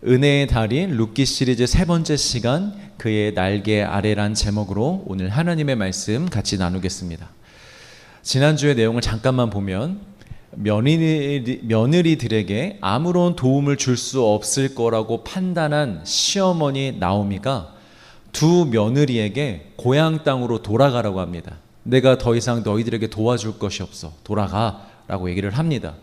은혜의 달인 룻기 시리즈 세 번째 시간 그의 날개 아래란 제목으로 오늘 하나님의 말씀 같이 나누겠습니다. 지난주의 내용을 잠깐만 보면 며느리들에게 아무런 도움을 줄 수 없을 거라고 판단한 시어머니 나오미가 두 며느리에게 고향 땅으로 돌아가라고 합니다. 내가 더 이상 너희들에게 도와줄 것이 없어. 돌아가 라고 얘기를 합니다.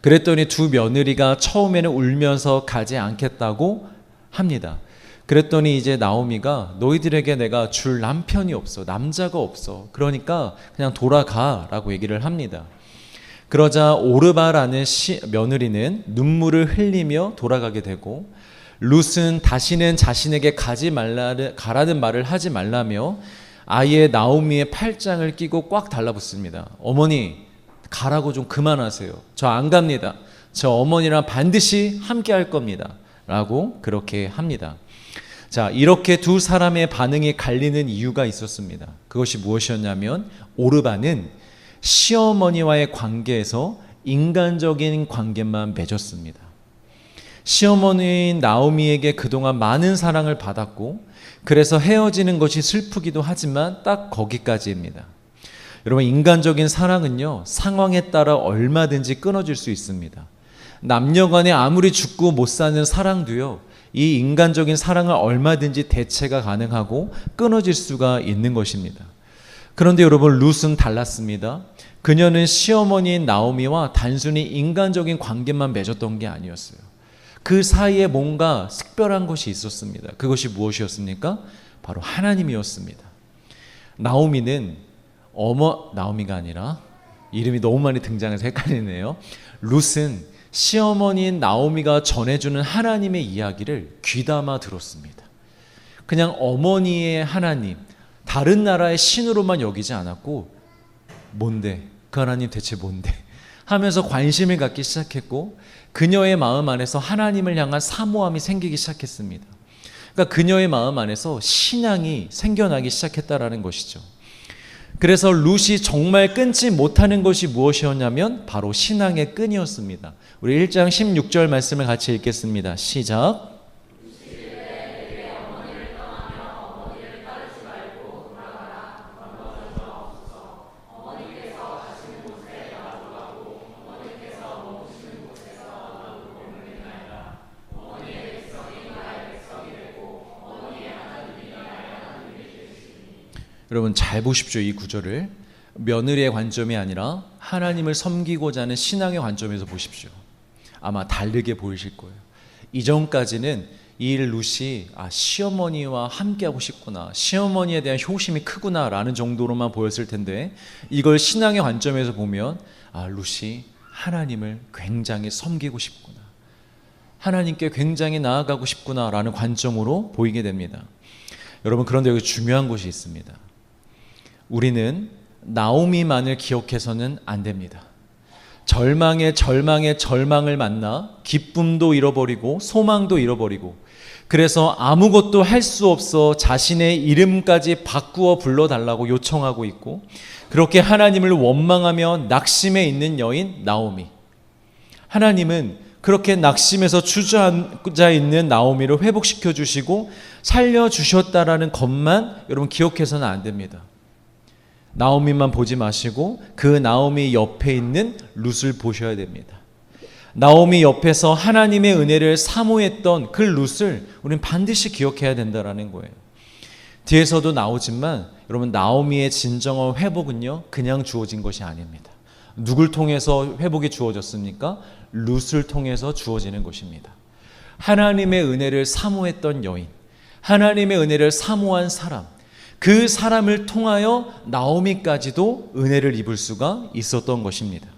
그랬더니 두 며느리가 처음에는 울면서 가지 않겠다고 합니다. 그랬더니 이제 나오미가 너희들에게 내가 줄 남편이 없어. 남자가 없어. 그러니까 그냥 돌아가 라고 얘기를 합니다. 그러자 오르바라는 며느리는 눈물을 흘리며 돌아가게 되고 룻은 다시는 자신에게 가라는 말을 하지 말라며 아예 나오미의 팔짱을 끼고 꽉 달라붙습니다. 어머니 가라고 좀 그만하세요. 저 안 갑니다. 저 어머니랑 반드시 함께 할 겁니다. 라고 그렇게 합니다. 자, 이렇게 두 사람의 반응이 갈리는 이유가 있었습니다. 그것이 무엇이었냐면 오르바는 시어머니와의 관계에서 인간적인 관계만 맺었습니다. 시어머니인 나오미에게 그동안 많은 사랑을 받았고 그래서 헤어지는 것이 슬프기도 하지만 딱 거기까지입니다. 여러분, 인간적인 사랑은요, 상황에 따라 얼마든지 끊어질 수 있습니다. 남녀간에 아무리 죽고 못 사는 사랑도요, 이 인간적인 사랑은 얼마든지 대체가 가능하고 끊어질 수가 있는 것입니다. 그런데 여러분, 룻은 달랐습니다. 그녀는 시어머니인 나오미와 단순히 인간적인 관계만 맺었던 게 아니었어요. 그 사이에 뭔가 특별한 것이 있었습니다. 그것이 무엇이었습니까? 바로 하나님이었습니다. 나오미가 아니라 이름이 너무 많이 등장해서 헷갈리네요. 룻은 시어머니인 나오미가 전해주는 하나님의 이야기를 귀담아 들었습니다. 그냥 어머니의 하나님, 다른 나라의 신으로만 여기지 않았고 뭔데? 그 하나님 대체 뭔데? 하면서 관심을 갖기 시작했고 그녀의 마음 안에서 하나님을 향한 사모함이 생기기 시작했습니다. 그러니까 그녀의 마음 안에서 신앙이 생겨나기 시작했다라는 것이죠. 그래서 룻이 정말 끊지 못하는 것이 무엇이었냐면 바로 신앙의 끈이었습니다. 우리 1장 16절 말씀을 같이 읽겠습니다. 시작. 여러분 잘 보십시오. 이 구절을 며느리의 관점이 아니라 하나님을 섬기고자 하는 신앙의 관점에서 보십시오. 아마 다르게 보이실 거예요. 이전까지는 이 룻이 시어머니와 함께하고 싶구나, 시어머니에 대한 효심이 크구나 라는 정도로만 보였을 텐데 이걸 신앙의 관점에서 보면 룻이 하나님을 굉장히 섬기고 싶구나, 하나님께 굉장히 나아가고 싶구나 라는 관점으로 보이게 됩니다. 여러분, 그런데 여기 중요한 것이 있습니다. 우리는 나오미만을 기억해서는 안 됩니다. 절망의 절망을 만나 기쁨도 잃어버리고 소망도 잃어버리고 그래서 아무것도 할 수 없어 자신의 이름까지 바꾸어 불러달라고 요청하고 있고 그렇게 하나님을 원망하며 낙심해 있는 여인 나오미. 하나님은 그렇게 낙심해서 주저앉아 있는 나오미를 회복시켜 주시고 살려주셨다라는 것만 여러분 기억해서는 안 됩니다. 나오미만 보지 마시고 그 나오미 옆에 있는 룻을 보셔야 됩니다. 나오미 옆에서 하나님의 은혜를 사모했던 그 룻을 우리는 반드시 기억해야 된다는 거예요. 뒤에서도 나오지만 여러분, 나오미의 진정한 회복은요, 그냥 주어진 것이 아닙니다. 누굴 통해서 회복이 주어졌습니까? 룻을 통해서 주어지는 것입니다. 하나님의 은혜를 사모했던 여인, 하나님의 은혜를 사모한 사람, 그 사람을 통하여 나오미까지도 은혜를 입을 수가 있었던 것입니다.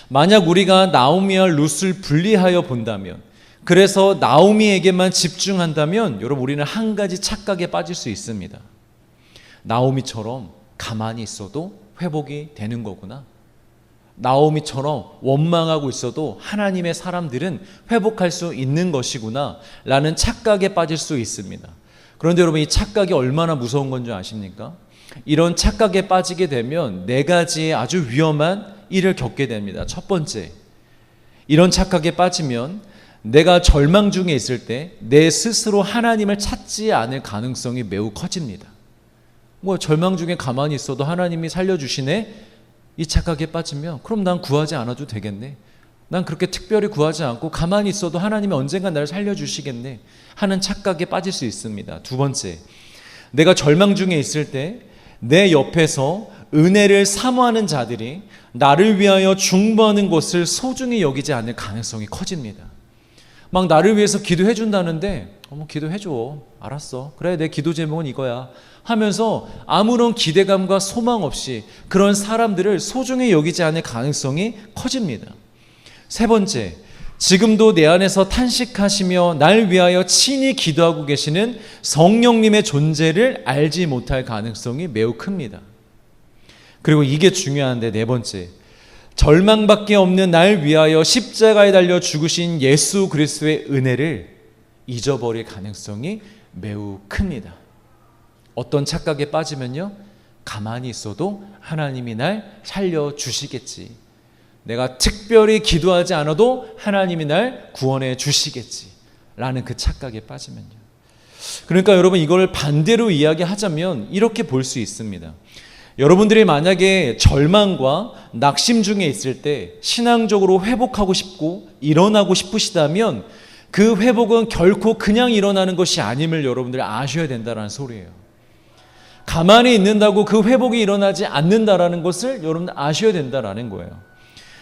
만약 우리가 나오미와 룻을 분리하여 본다면, 그래서 나오미에게만 집중한다면 여러분, 우리는 한 가지 착각에 빠질 수 있습니다. 나오미처럼 가만히 있어도 회복이 되는 거구나, 나오미처럼 원망하고 있어도 하나님의 사람들은 회복할 수 있는 것이구나 라는 착각에 빠질 수 있습니다. 그런데 여러분, 이 착각이 얼마나 무서운 건지 아십니까? 이런 착각에 빠지게 되면 네 가지의 아주 위험한 일을 겪게 됩니다. 첫 번째, 이런 착각에 빠지면 내가 절망 중에 있을 때 내 스스로 하나님을 찾지 않을 가능성이 매우 커집니다. 뭐 절망 중에 가만히 있어도 하나님이 살려주시네, 이 착각에 빠지면 그럼 난 구하지 않아도 되겠네, 난 그렇게 특별히 구하지 않고 가만히 있어도 하나님이 언젠가 나를 살려주시겠네 하는 착각에 빠질 수 있습니다. 두 번째, 내가 절망 중에 있을 때 내 옆에서 은혜를 사모하는 자들이 나를 위하여 중보하는 것을 소중히 여기지 않을 가능성이 커집니다. 막 나를 위해서 기도해 준다는데 기도해줘, 알았어, 그래 내 기도 제목은 이거야 하면서 아무런 기대감과 소망 없이 그런 사람들을 소중히 여기지 않을 가능성이 커집니다. 세 번째, 지금도 내 안에서 탄식하시며 날 위하여 친히 기도하고 계시는 성령님의 존재를 알지 못할 가능성이 매우 큽니다. 그리고 이게 중요한데, 네 번째, 절망밖에 없는 날 위하여 십자가에 달려 죽으신 예수 그리스도의 은혜를 잊어버릴 가능성이 매우 큽니다. 어떤 착각에 빠지면요, 가만히 있어도 하나님이 날 살려주시겠지, 내가 특별히 기도하지 않아도 하나님이 날 구원해 주시겠지 라는 그 착각에 빠지면요. 그러니까 여러분, 이걸 반대로 이야기하자면 이렇게 볼 수 있습니다. 여러분들이 만약에 절망과 낙심 중에 있을 때 신앙적으로 회복하고 싶고 일어나고 싶으시다면 그 회복은 결코 그냥 일어나는 것이 아님을 여러분들이 아셔야 된다는 소리예요. 가만히 있는다고 그 회복이 일어나지 않는다라는 것을 여러분들 아셔야 된다라는 거예요.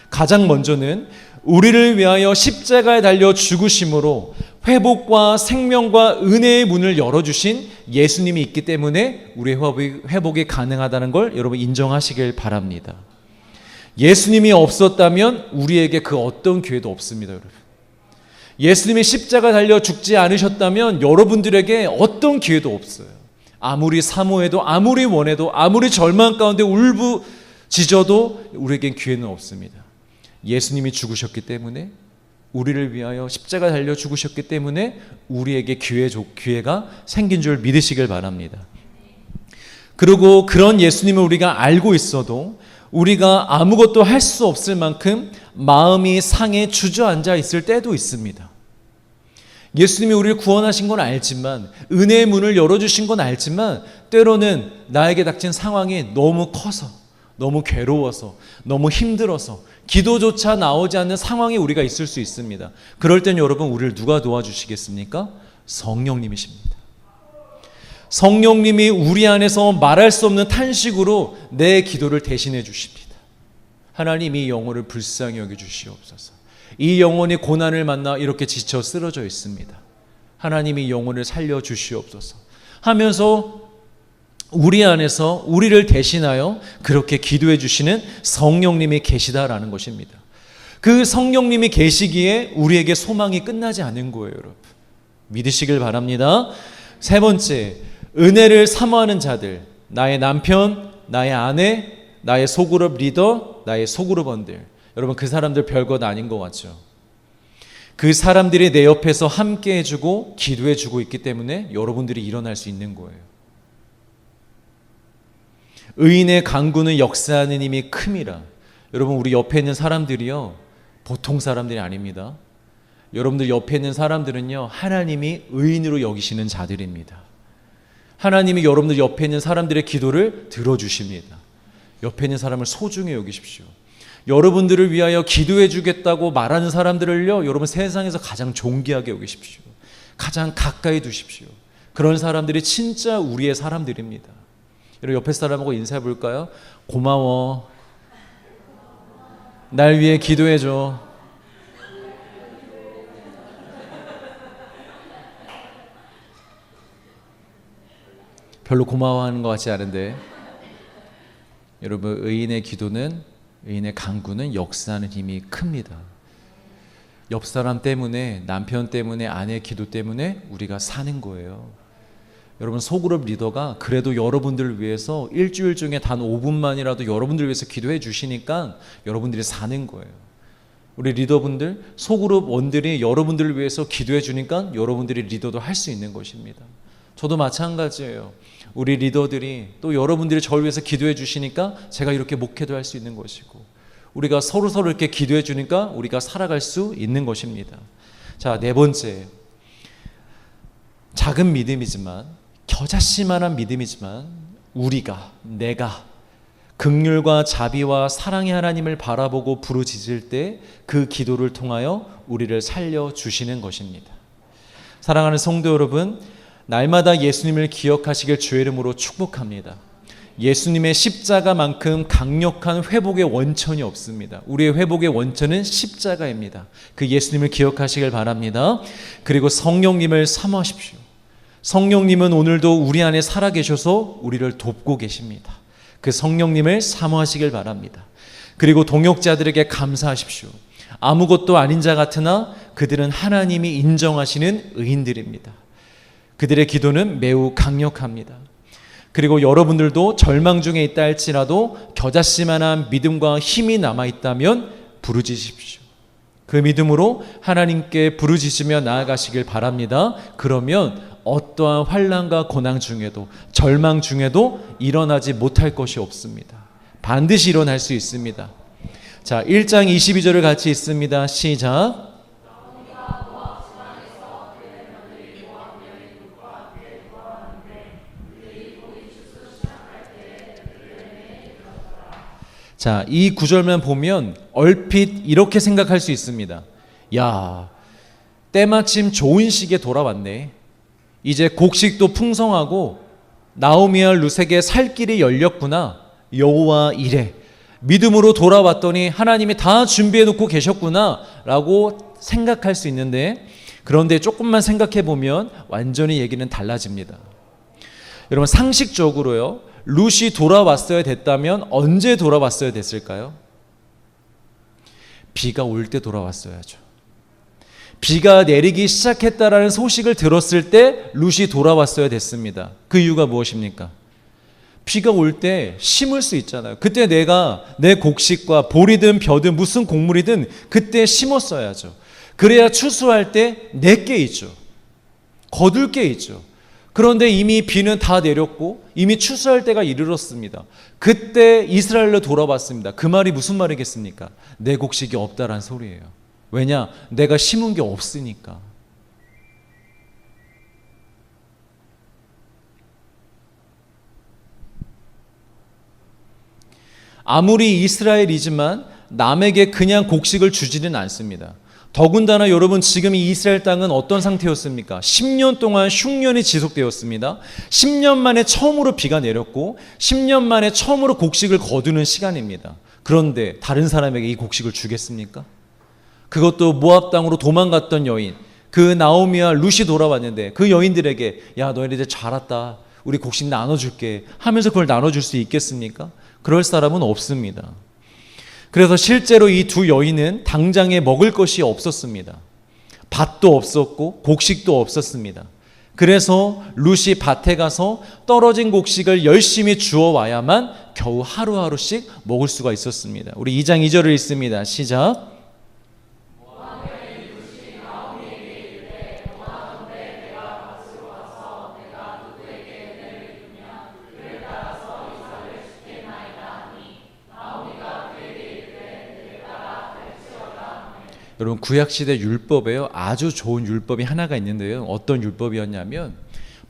가장 먼저는 우리를 위하여 십자가에 달려 죽으심으로 회복과 생명과 은혜의 문을 열어주신 예수님이 있기 때문에 우리의 회복이 가능하다는 걸 여러분 인정하시길 바랍니다. 예수님이 없었다면 우리에게 그 어떤 기회도 없습니다. 여러분, 예수님이 십자가 달려 죽지 않으셨다면 여러분들에게 어떤 기회도 없어요. 아무리 사모해도 아무리 원해도 아무리 절망 가운데 울부짖어도 우리에겐 기회는 없습니다. 예수님이 죽으셨기 때문에, 우리를 위하여 십자가 달려 죽으셨기 때문에 우리에게 기회가 생긴 줄 믿으시길 바랍니다. 그리고 그런 예수님을 우리가 알고 있어도 우리가 아무것도 할 수 없을 만큼 마음이 상해 주저앉아 있을 때도 있습니다. 예수님이 우리를 구원하신 건 알지만, 은혜의 문을 열어주신 건 알지만, 때로는 나에게 닥친 상황이 너무 커서, 너무 괴로워서, 너무 힘들어서 기도조차 나오지 않는 상황에 우리가 있을 수 있습니다. 그럴 땐 여러분, 우리를 누가 도와주시겠습니까? 성령님이십니다. 성령님이 우리 안에서 말할 수 없는 탄식으로 내 기도를 대신해 주십니다. 하나님, 이 영혼을 불쌍히 여겨 주시옵소서. 이 영혼이 고난을 만나 이렇게 지쳐 쓰러져 있습니다. 하나님이 영혼을 살려 주시옵소서 하면서 우리 안에서 우리를 대신하여 그렇게 기도해 주시는 성령님이 계시다라는 것입니다. 그 성령님이 계시기에 우리에게 소망이 끝나지 않은 거예요, 여러분. 믿으시길 바랍니다. 세 번째, 은혜를 사모하는 자들, 나의 남편, 나의 아내, 나의 소그룹 리더, 나의 소그룹원들, 여러분, 그 사람들 별것 아닌 것 같죠? 그 사람들이 내 옆에서 함께 해주고 기도해주고 있기 때문에 여러분들이 일어날 수 있는 거예요. 의인의 강구는 역사하는 힘이 큼이라. 여러분, 우리 옆에 있는 사람들이요, 보통 사람들이 아닙니다. 여러분들 옆에 있는 사람들은요, 하나님이 의인으로 여기시는 자들입니다. 하나님이 여러분들 옆에 있는 사람들의 기도를 들어주십니다. 옆에 있는 사람을 소중히 여기십시오. 여러분들을 위하여 기도해 주겠다고 말하는 사람들을요, 여러분 세상에서 가장 존귀하게 여기십시오. 가장 가까이 두십시오. 그런 사람들이 진짜 우리의 사람들입니다. 여러분, 옆에 사람하고 인사해 볼까요? 고마워. 날 위해 기도해 줘. 별로 고마워하는 것 같지 않은데, 여러분, 의인의 기도는, 의인의 간구는 역사하는 힘이 큽니다. 옆 사람 때문에, 남편 때문에, 아내 기도 때문에 우리가 사는 거예요. 여러분, 소그룹 리더가 그래도 여러분들을 위해서 일주일 중에 단 5분만이라도 여러분들을 위해서 기도해 주시니까 여러분들이 사는 거예요. 우리 리더분들, 소그룹 원들이 여러분들을 위해서 기도해 주니까 여러분들이 리더도 할 수 있는 것입니다. 저도 마찬가지예요. 우리 리더들이 또 여러분들이 저를 위해서 기도해 주시니까 제가 이렇게 목회도 할 수 있는 것이고, 우리가 서로 이렇게 기도해 주니까 우리가 살아갈 수 있는 것입니다. 자, 네 번째, 작은 믿음이지만, 겨자씨만한 믿음이지만 내가 긍휼과 자비와 사랑의 하나님을 바라보고 부르짖을 때 그 기도를 통하여 우리를 살려주시는 것입니다. 사랑하는 성도 여러분, 날마다 예수님을 기억하시길 주의 이름으로 축복합니다. 예수님의 십자가만큼 강력한 회복의 원천이 없습니다. 우리의 회복의 원천은 십자가입니다. 그 예수님을 기억하시길 바랍니다. 그리고 성령님을 사모하십시오. 성령님은 오늘도 우리 안에 살아계셔서 우리를 돕고 계십니다. 그 성령님을 사모하시길 바랍니다. 그리고 동역자들에게 감사하십시오. 아무것도 아닌 자 같으나 그들은 하나님이 인정하시는 의인들입니다. 그들의 기도는 매우 강력합니다. 그리고 여러분들도 절망 중에 있다 할지라도 겨자씨만한 믿음과 힘이 남아있다면 부르짖으십시오. 그 믿음으로 하나님께 부르짖으며 나아가시길 바랍니다. 그러면 어떠한 환난과 고난 중에도, 절망 중에도 일어나지 못할 것이 없습니다. 반드시 일어날 수 있습니다. 자, 1장 22절을 같이 읽습니다. 시작. 자, 이 구절만 보면 얼핏 이렇게 생각할 수 있습니다. 야, 때마침 좋은 시기에 돌아왔네. 이제 곡식도 풍성하고 나오미와 룻에게 살 길이 열렸구나. 여호와 이래. 믿음으로 돌아왔더니 하나님이 다 준비해 놓고 계셨구나 라고 생각할 수 있는데, 그런데 조금만 생각해 보면 완전히 얘기는 달라집니다. 여러분, 상식적으로요, 룻이 돌아왔어야 됐다면 언제 돌아왔어야 됐을까요? 비가 올 때 돌아왔어야죠. 비가 내리기 시작했다라는 소식을 들었을 때 룻이 돌아왔어야 됐습니다. 그 이유가 무엇입니까? 비가 올 때 심을 수 있잖아요. 그때 내가 내 곡식과 보리든 벼든 무슨 곡물이든 그때 심었어야죠. 그래야 추수할 때 내게 있죠. 거둘 게 있죠. 그런데 이미 비는 다 내렸고 이미 추수할 때가 이르렀습니다. 그때 이스라엘로 돌아왔습니다. 그 말이 무슨 말이겠습니까? 내 곡식이 없다란 소리예요. 왜냐? 내가 심은 게 없으니까. 아무리 이스라엘이지만 남에게 그냥 곡식을 주지는 않습니다. 더군다나 여러분, 지금 이 이스라엘 땅은 어떤 상태였습니까? 10년 동안 흉년이 지속되었습니다. 10년 만에 처음으로 비가 내렸고 10년 만에 처음으로 곡식을 거두는 시간입니다. 그런데 다른 사람에게 이 곡식을 주겠습니까? 그것도 모압 땅으로 도망갔던 여인, 그 나오미와 룻이 돌아왔는데 그 여인들에게 야, 너희들 잘 왔다, 우리 곡식 나눠줄게 하면서 그걸 나눠줄 수 있겠습니까? 그럴 사람은 없습니다. 그래서 실제로 이 두 여인은 당장에 먹을 것이 없었습니다. 밭도 없었고 곡식도 없었습니다. 그래서 룻이 밭에 가서 떨어진 곡식을 열심히 주워와야만 겨우 하루하루씩 먹을 수가 있었습니다. 우리 2장 2절을 읽습니다. 시작. 여러분, 구약시대 율법에요, 아주 좋은 율법이 하나가 있는데요. 어떤 율법이었냐면,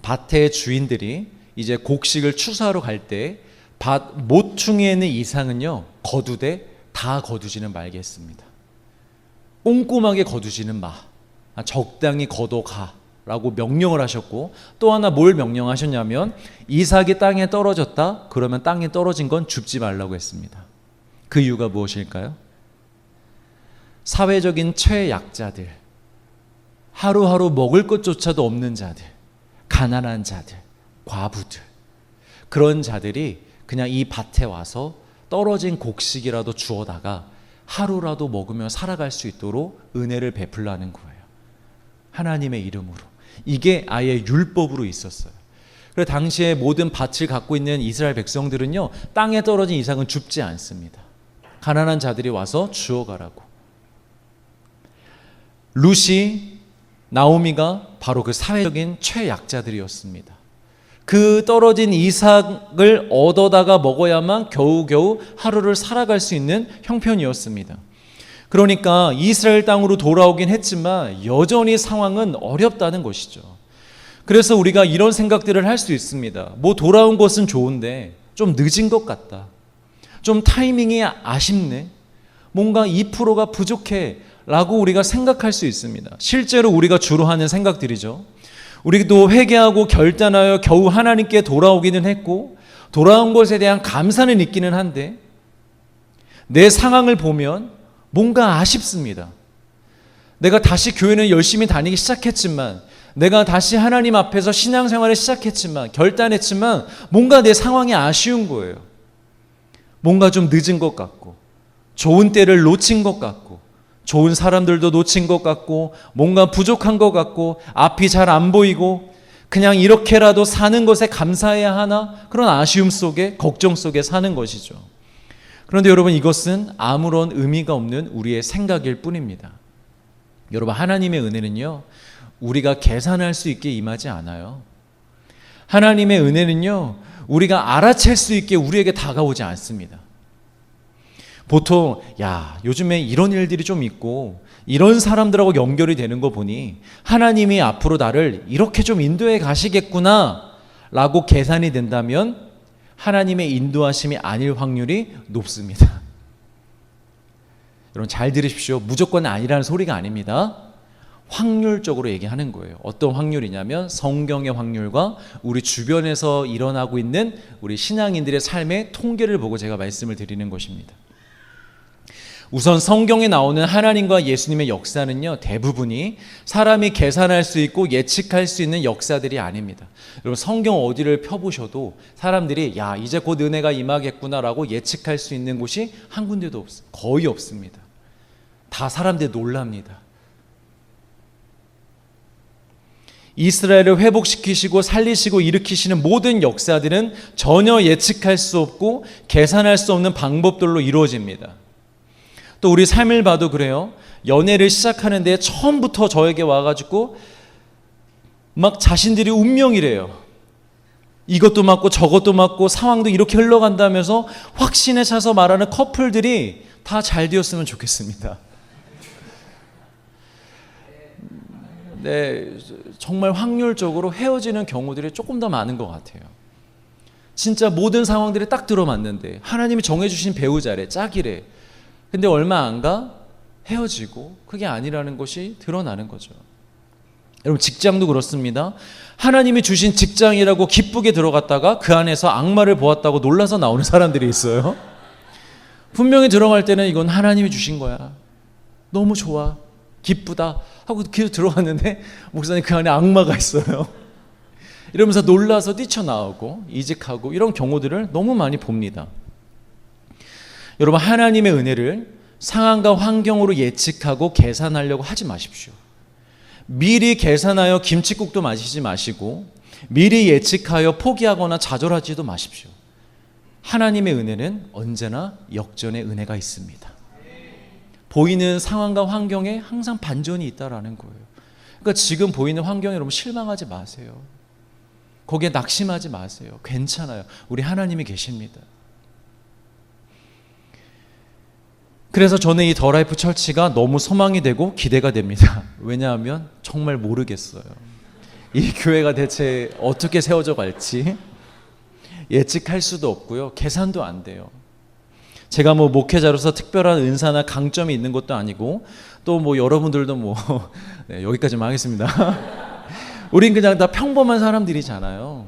밭의 주인들이 이제 곡식을 추수하러 갈 때 밭 모퉁이에 있는 이상은요, 거두되 다 거두지는 말겠습니다. 꼼꼼하게 거두지는 마, 적당히 걷어가 라고 명령을 하셨고, 또 하나 뭘 명령하셨냐면, 이삭이 땅에 떨어졌다 그러면 땅에 떨어진 건 줍지 말라고 했습니다. 그 이유가 무엇일까요? 사회적인 최약자들, 하루하루 먹을 것조차도 없는 자들, 가난한 자들, 과부들, 그런 자들이 그냥 이 밭에 와서 떨어진 곡식이라도 주워다가 하루라도 먹으며 살아갈 수 있도록 은혜를 베풀라는 거예요. 하나님의 이름으로. 이게 아예 율법으로 있었어요. 그래서 당시에 모든 밭을 갖고 있는 이스라엘 백성들은요, 땅에 떨어진 이상은 줍지 않습니다. 가난한 자들이 와서 주워가라고. 룻이, 나오미가 바로 그 사회적인 최약자들이었습니다. 그 떨어진 이삭을 얻어다가 먹어야만 겨우겨우 하루를 살아갈 수 있는 형편이었습니다. 그러니까 이스라엘 땅으로 돌아오긴 했지만 여전히 상황은 어렵다는 것이죠. 그래서 우리가 이런 생각들을 할 수 있습니다. 뭐 돌아온 것은 좋은데 좀 늦은 것 같다. 좀 타이밍이 아쉽네. 뭔가 2%가 부족해 라고 우리가 생각할 수 있습니다. 실제로 우리가 주로 하는 생각들이죠. 우리도 회개하고 결단하여 겨우 하나님께 돌아오기는 했고 돌아온 것에 대한 감사는 있기는 한데 내 상황을 보면 뭔가 아쉽습니다. 내가 다시 교회는 열심히 다니기 시작했지만, 내가 다시 하나님 앞에서 신앙생활을 시작했지만, 결단했지만 뭔가 내 상황이 아쉬운 거예요. 뭔가 좀 늦은 것 같고, 좋은 때를 놓친 것 같고, 좋은 사람들도 놓친 것 같고, 뭔가 부족한 것 같고, 앞이 잘 안 보이고, 그냥 이렇게라도 사는 것에 감사해야 하나? 그런 아쉬움 속에, 걱정 속에 사는 것이죠. 그런데 여러분, 이것은 아무런 의미가 없는 우리의 생각일 뿐입니다. 여러분, 하나님의 은혜는요, 우리가 계산할 수 있게 임하지 않아요. 하나님의 은혜는요, 우리가 알아챌 수 있게 우리에게 다가오지 않습니다. 보통 요즘에 이런 일들이 좀 있고 이런 사람들하고 연결이 되는 거 보니 하나님이 앞으로 나를 이렇게 좀 인도해 가시겠구나 라고 계산이 된다면 하나님의 인도하심이 아닐 확률이 높습니다. 여러분 잘 들으십시오. 무조건 아니라는 소리가 아닙니다. 확률적으로 얘기하는 거예요. 어떤 확률이냐면 성경의 확률과 우리 주변에서 일어나고 있는 우리 신앙인들의 삶의 통계를 보고 제가 말씀을 드리는 것입니다. 우선 성경에 나오는 하나님과 예수님의 역사는요, 대부분이 사람이 계산할 수 있고 예측할 수 있는 역사들이 아닙니다. 여러분 성경 어디를 펴보셔도 사람들이 이제 곧 은혜가 임하겠구나라고 예측할 수 있는 곳이 한 군데도 거의 없습니다. 다 사람들이 놀랍니다. 이스라엘을 회복시키시고 살리시고 일으키시는 모든 역사들은 전혀 예측할 수 없고 계산할 수 없는 방법들로 이루어집니다. 또 우리 삶을 봐도 그래요. 연애를 시작하는데 처음부터 저에게 와가지고 막 자신들이 운명이래요. 이것도 맞고 저것도 맞고 상황도 이렇게 흘러간다면서 확신에 차서 말하는 커플들이 다 잘 되었으면 좋겠습니다. 네, 정말 확률적으로 헤어지는 경우들이 조금 더 많은 것 같아요. 진짜 모든 상황들이 딱 들어맞는데 하나님이 정해주신 배우자래, 짝이래. 근데 얼마 안 가 헤어지고 그게 아니라는 것이 드러나는 거죠. 여러분 직장도 그렇습니다. 하나님이 주신 직장이라고 기쁘게 들어갔다가 그 안에서 악마를 보았다고 놀라서 나오는 사람들이 있어요. 분명히 들어갈 때는 이건 하나님이 주신 거야. 너무 좋아. 기쁘다. 하고 계속 들어갔는데 목사님 그 안에 악마가 있어요. 이러면서 놀라서 뛰쳐나오고 이직하고 이런 경우들을 너무 많이 봅니다. 여러분 하나님의 은혜를 상황과 환경으로 예측하고 계산하려고 하지 마십시오. 미리 계산하여 김칫국도 마시지 마시고 미리 예측하여 포기하거나 좌절하지도 마십시오. 하나님의 은혜는 언제나 역전의 은혜가 있습니다. 보이는 상황과 환경에 항상 반전이 있다라는 거예요. 그러니까 지금 보이는 환경에 여러분 실망하지 마세요. 거기에 낙심하지 마세요. 괜찮아요. 우리 하나님이 계십니다. 그래서 저는 이 더 라이프 처치가 너무 소망이 되고 기대가 됩니다. 왜냐하면 정말 모르겠어요. 이 교회가 대체 어떻게 세워져 갈지 예측할 수도 없고요. 계산도 안 돼요. 제가 뭐 목회자로서 특별한 은사나 강점이 있는 것도 아니고 또 뭐 여러분들도 네, 여기까지만 하겠습니다. 우린 그냥 다 평범한 사람들이잖아요.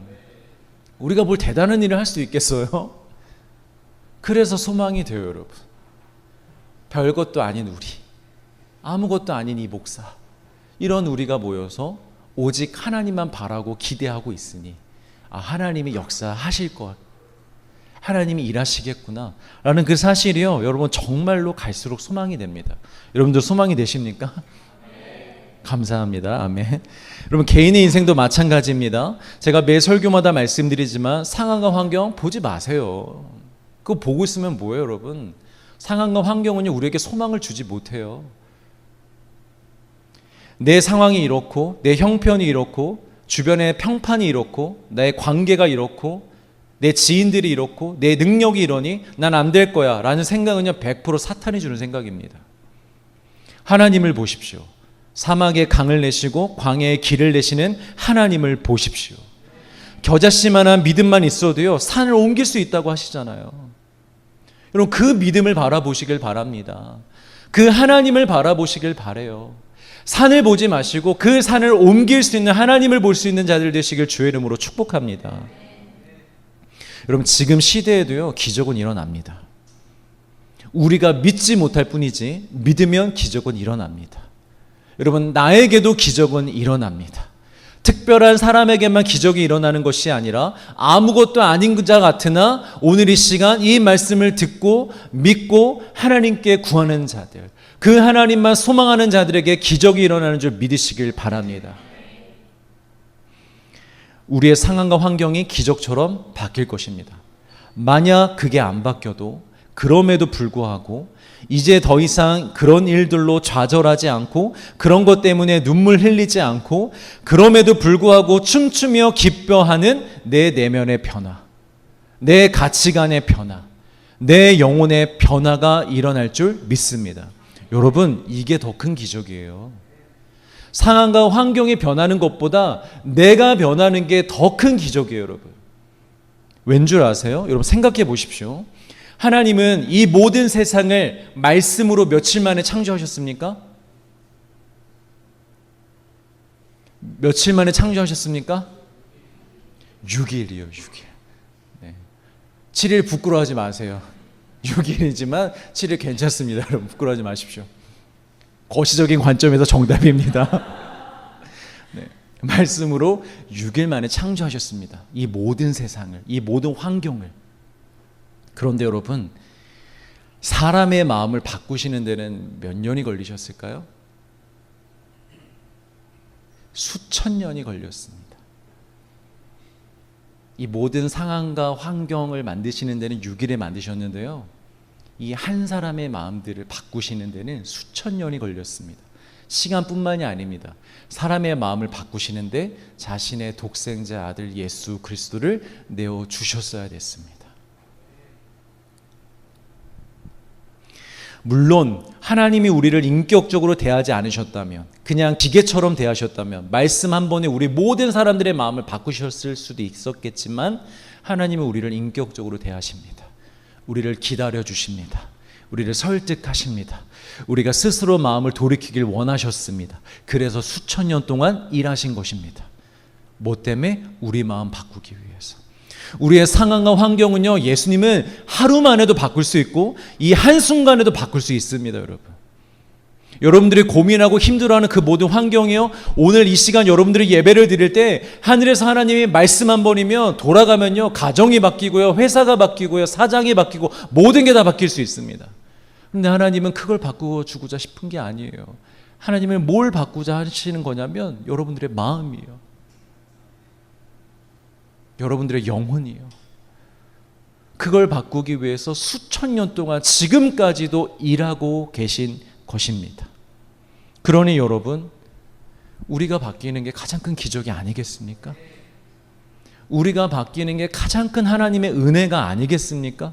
우리가 뭘 대단한 일을 할 수 있겠어요? 그래서 소망이 돼요, 여러분. 별것도 아닌 우리, 아무것도 아닌 이 목사, 이런 우리가 모여서 오직 하나님만 바라고 기대하고 있으니 하나님이 역사하실 것, 하나님이 일하시겠구나 라는 그 사실이요, 여러분 정말로 갈수록 소망이 됩니다. 여러분들 소망이 되십니까? 감사합니다. 아멘. 여러분 개인의 인생도 마찬가지입니다. 제가 매 설교마다 말씀드리지만 상황과 환경 보지 마세요. 그거 보고 있으면 뭐예요, 여러분? 상황과 환경은요, 우리에게 소망을 주지 못해요. 내 상황이 이렇고 내 형편이 이렇고 주변의 평판이 이렇고 나의 관계가 이렇고 내 지인들이 이렇고 내 능력이 이러니 난 안 될 거야 라는 생각은요 100% 사탄이 주는 생각입니다. 하나님을 보십시오. 사막에 강을 내시고 광야에 길을 내시는 하나님을 보십시오. 겨자씨만한 믿음만 있어도요, 산을 옮길 수 있다고 하시잖아요. 여러분, 그 믿음을 바라보시길 바랍니다. 그 하나님을 바라보시길 바라요. 산을 보지 마시고 그 산을 옮길 수 있는 하나님을 볼 수 있는 자들 되시길 주의 이름으로 축복합니다. 여러분, 지금 시대에도요, 기적은 일어납니다. 우리가 믿지 못할 뿐이지 믿으면 기적은 일어납니다. 여러분, 나에게도 기적은 일어납니다. 특별한 사람에게만 기적이 일어나는 것이 아니라 아무것도 아닌 자 같으나 오늘 이 시간 이 말씀을 듣고 믿고 하나님께 구하는 자들, 그 하나님만 소망하는 자들에게 기적이 일어나는 줄 믿으시길 바랍니다. 우리의 상황과 환경이 기적처럼 바뀔 것입니다. 만약 그게 안 바뀌어도 그럼에도 불구하고 이제 더 이상 그런 일들로 좌절하지 않고 그런 것 때문에 눈물 흘리지 않고 그럼에도 불구하고 춤추며 기뻐하는 내 내면의 변화, 내 가치관의 변화, 내 영혼의 변화가 일어날 줄 믿습니다. 여러분, 이게 더 큰 기적이에요. 상황과 환경이 변하는 것보다 내가 변하는 게 더 큰 기적이에요, 여러분. 왠 줄 아세요? 여러분, 생각해 보십시오. 하나님은 이 모든 세상을 말씀으로 며칠 만에 창조하셨습니까? 며칠 만에 창조하셨습니까? 6일이요, 6일. 네. 7일 부끄러워하지 마세요. 6일이지만 7일 괜찮습니다. 여러분, 부끄러워하지 마십시오. 거시적인 관점에서 정답입니다. 네. 말씀으로 6일 만에 창조하셨습니다. 이 모든 세상을, 이 모든 환경을. 그런데 여러분, 사람의 마음을 바꾸시는 데는 몇 년이 걸리셨을까요? 수천 년이 걸렸습니다. 이 모든 상황과 환경을 만드시는 데는 6일에 만드셨는데요, 이 한 사람의 마음들을 바꾸시는 데는 수천 년이 걸렸습니다. 시간뿐만이 아닙니다. 사람의 마음을 바꾸시는데 자신의 독생자 아들 예수 그리스도를 내어주셨어야 됐습니다. 물론 하나님이 우리를 인격적으로 대하지 않으셨다면, 그냥 기계처럼 대하셨다면 말씀 한 번에 우리 모든 사람들의 마음을 바꾸셨을 수도 있었겠지만 하나님은 우리를 인격적으로 대하십니다. 우리를 기다려 주십니다. 우리를 설득하십니다. 우리가 스스로 마음을 돌이키길 원하셨습니다. 그래서 수천 년 동안 일하신 것입니다. 뭐 때문에? 우리 마음 바꾸기 위해서. 우리의 상황과 환경은요, 예수님은 하루 만에도 바꿀 수 있고 이 한순간에도 바꿀 수 있습니다. 여러분들이 고민하고 힘들어하는 그 모든 환경이요, 오늘 이 시간 여러분들이 예배를 드릴 때 하늘에서 하나님이 말씀 한 번이면 돌아가면요, 가정이 바뀌고요, 회사가 바뀌고요, 사장이 바뀌고 모든 게 다 바뀔 수 있습니다. 그런데 하나님은 그걸 바꾸어 주고자 싶은 게 아니에요. 하나님은 뭘 바꾸자 하시는 거냐면 여러분들의 마음이에요. 여러분들의 영혼이에요. 그걸 바꾸기 위해서 수천 년 동안 지금까지도 일하고 계신 것입니다. 그러니 여러분, 우리가 바뀌는 게 가장 큰 기적이 아니겠습니까? 우리가 바뀌는 게 가장 큰 하나님의 은혜가 아니겠습니까?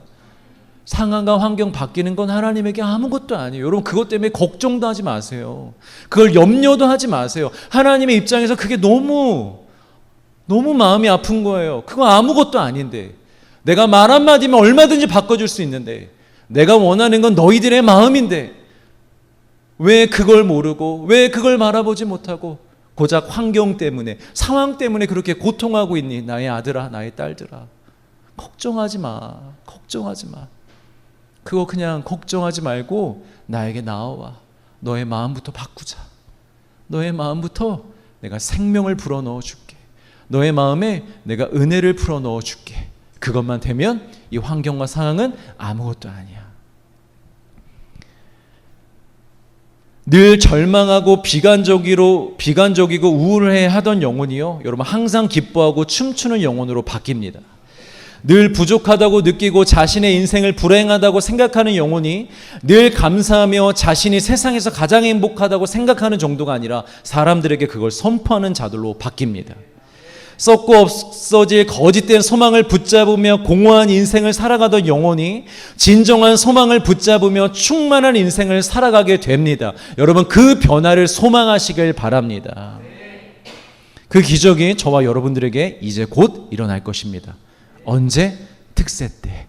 상황과 환경 바뀌는 건 하나님에게 아무것도 아니에요. 여러분, 그것 때문에 걱정도 하지 마세요. 그걸 염려도 하지 마세요. 하나님의 입장에서 그게 너무 마음이 아픈 거예요. 그거 아무것도 아닌데, 내가 말 한마디면 얼마든지 바꿔줄 수 있는데, 내가 원하는 건 너희들의 마음인데 왜 그걸 모르고, 왜 그걸 바라보지 못하고 고작 환경 때문에, 상황 때문에 그렇게 고통하고 있니? 나의 아들아, 나의 딸들아, 걱정하지 마. 걱정하지 마. 그거 그냥 걱정하지 말고 나에게 나와와. 너의 마음부터 바꾸자. 너의 마음부터 내가 생명을 불어넣어 줄게. 너의 마음에 내가 은혜를 풀어넣어 줄게. 그것만 되면 이 환경과 상황은 아무것도 아니야. 늘 절망하고 비관적이고 우울해하던 영혼이요, 여러분, 항상 기뻐하고 춤추는 영혼으로 바뀝니다. 늘 부족하다고 느끼고 자신의 인생을 불행하다고 생각하는 영혼이 늘 감사하며 자신이 세상에서 가장 행복하다고 생각하는 정도가 아니라 사람들에게 그걸 선포하는 자들로 바뀝니다. 썩고 없어질 거짓된 소망을 붙잡으며 공허한 인생을 살아가던 영혼이 진정한 소망을 붙잡으며 충만한 인생을 살아가게 됩니다. 여러분, 그 변화를 소망하시길 바랍니다. 그 기적이 저와 여러분들에게 이제 곧 일어날 것입니다. 언제? 특세 때.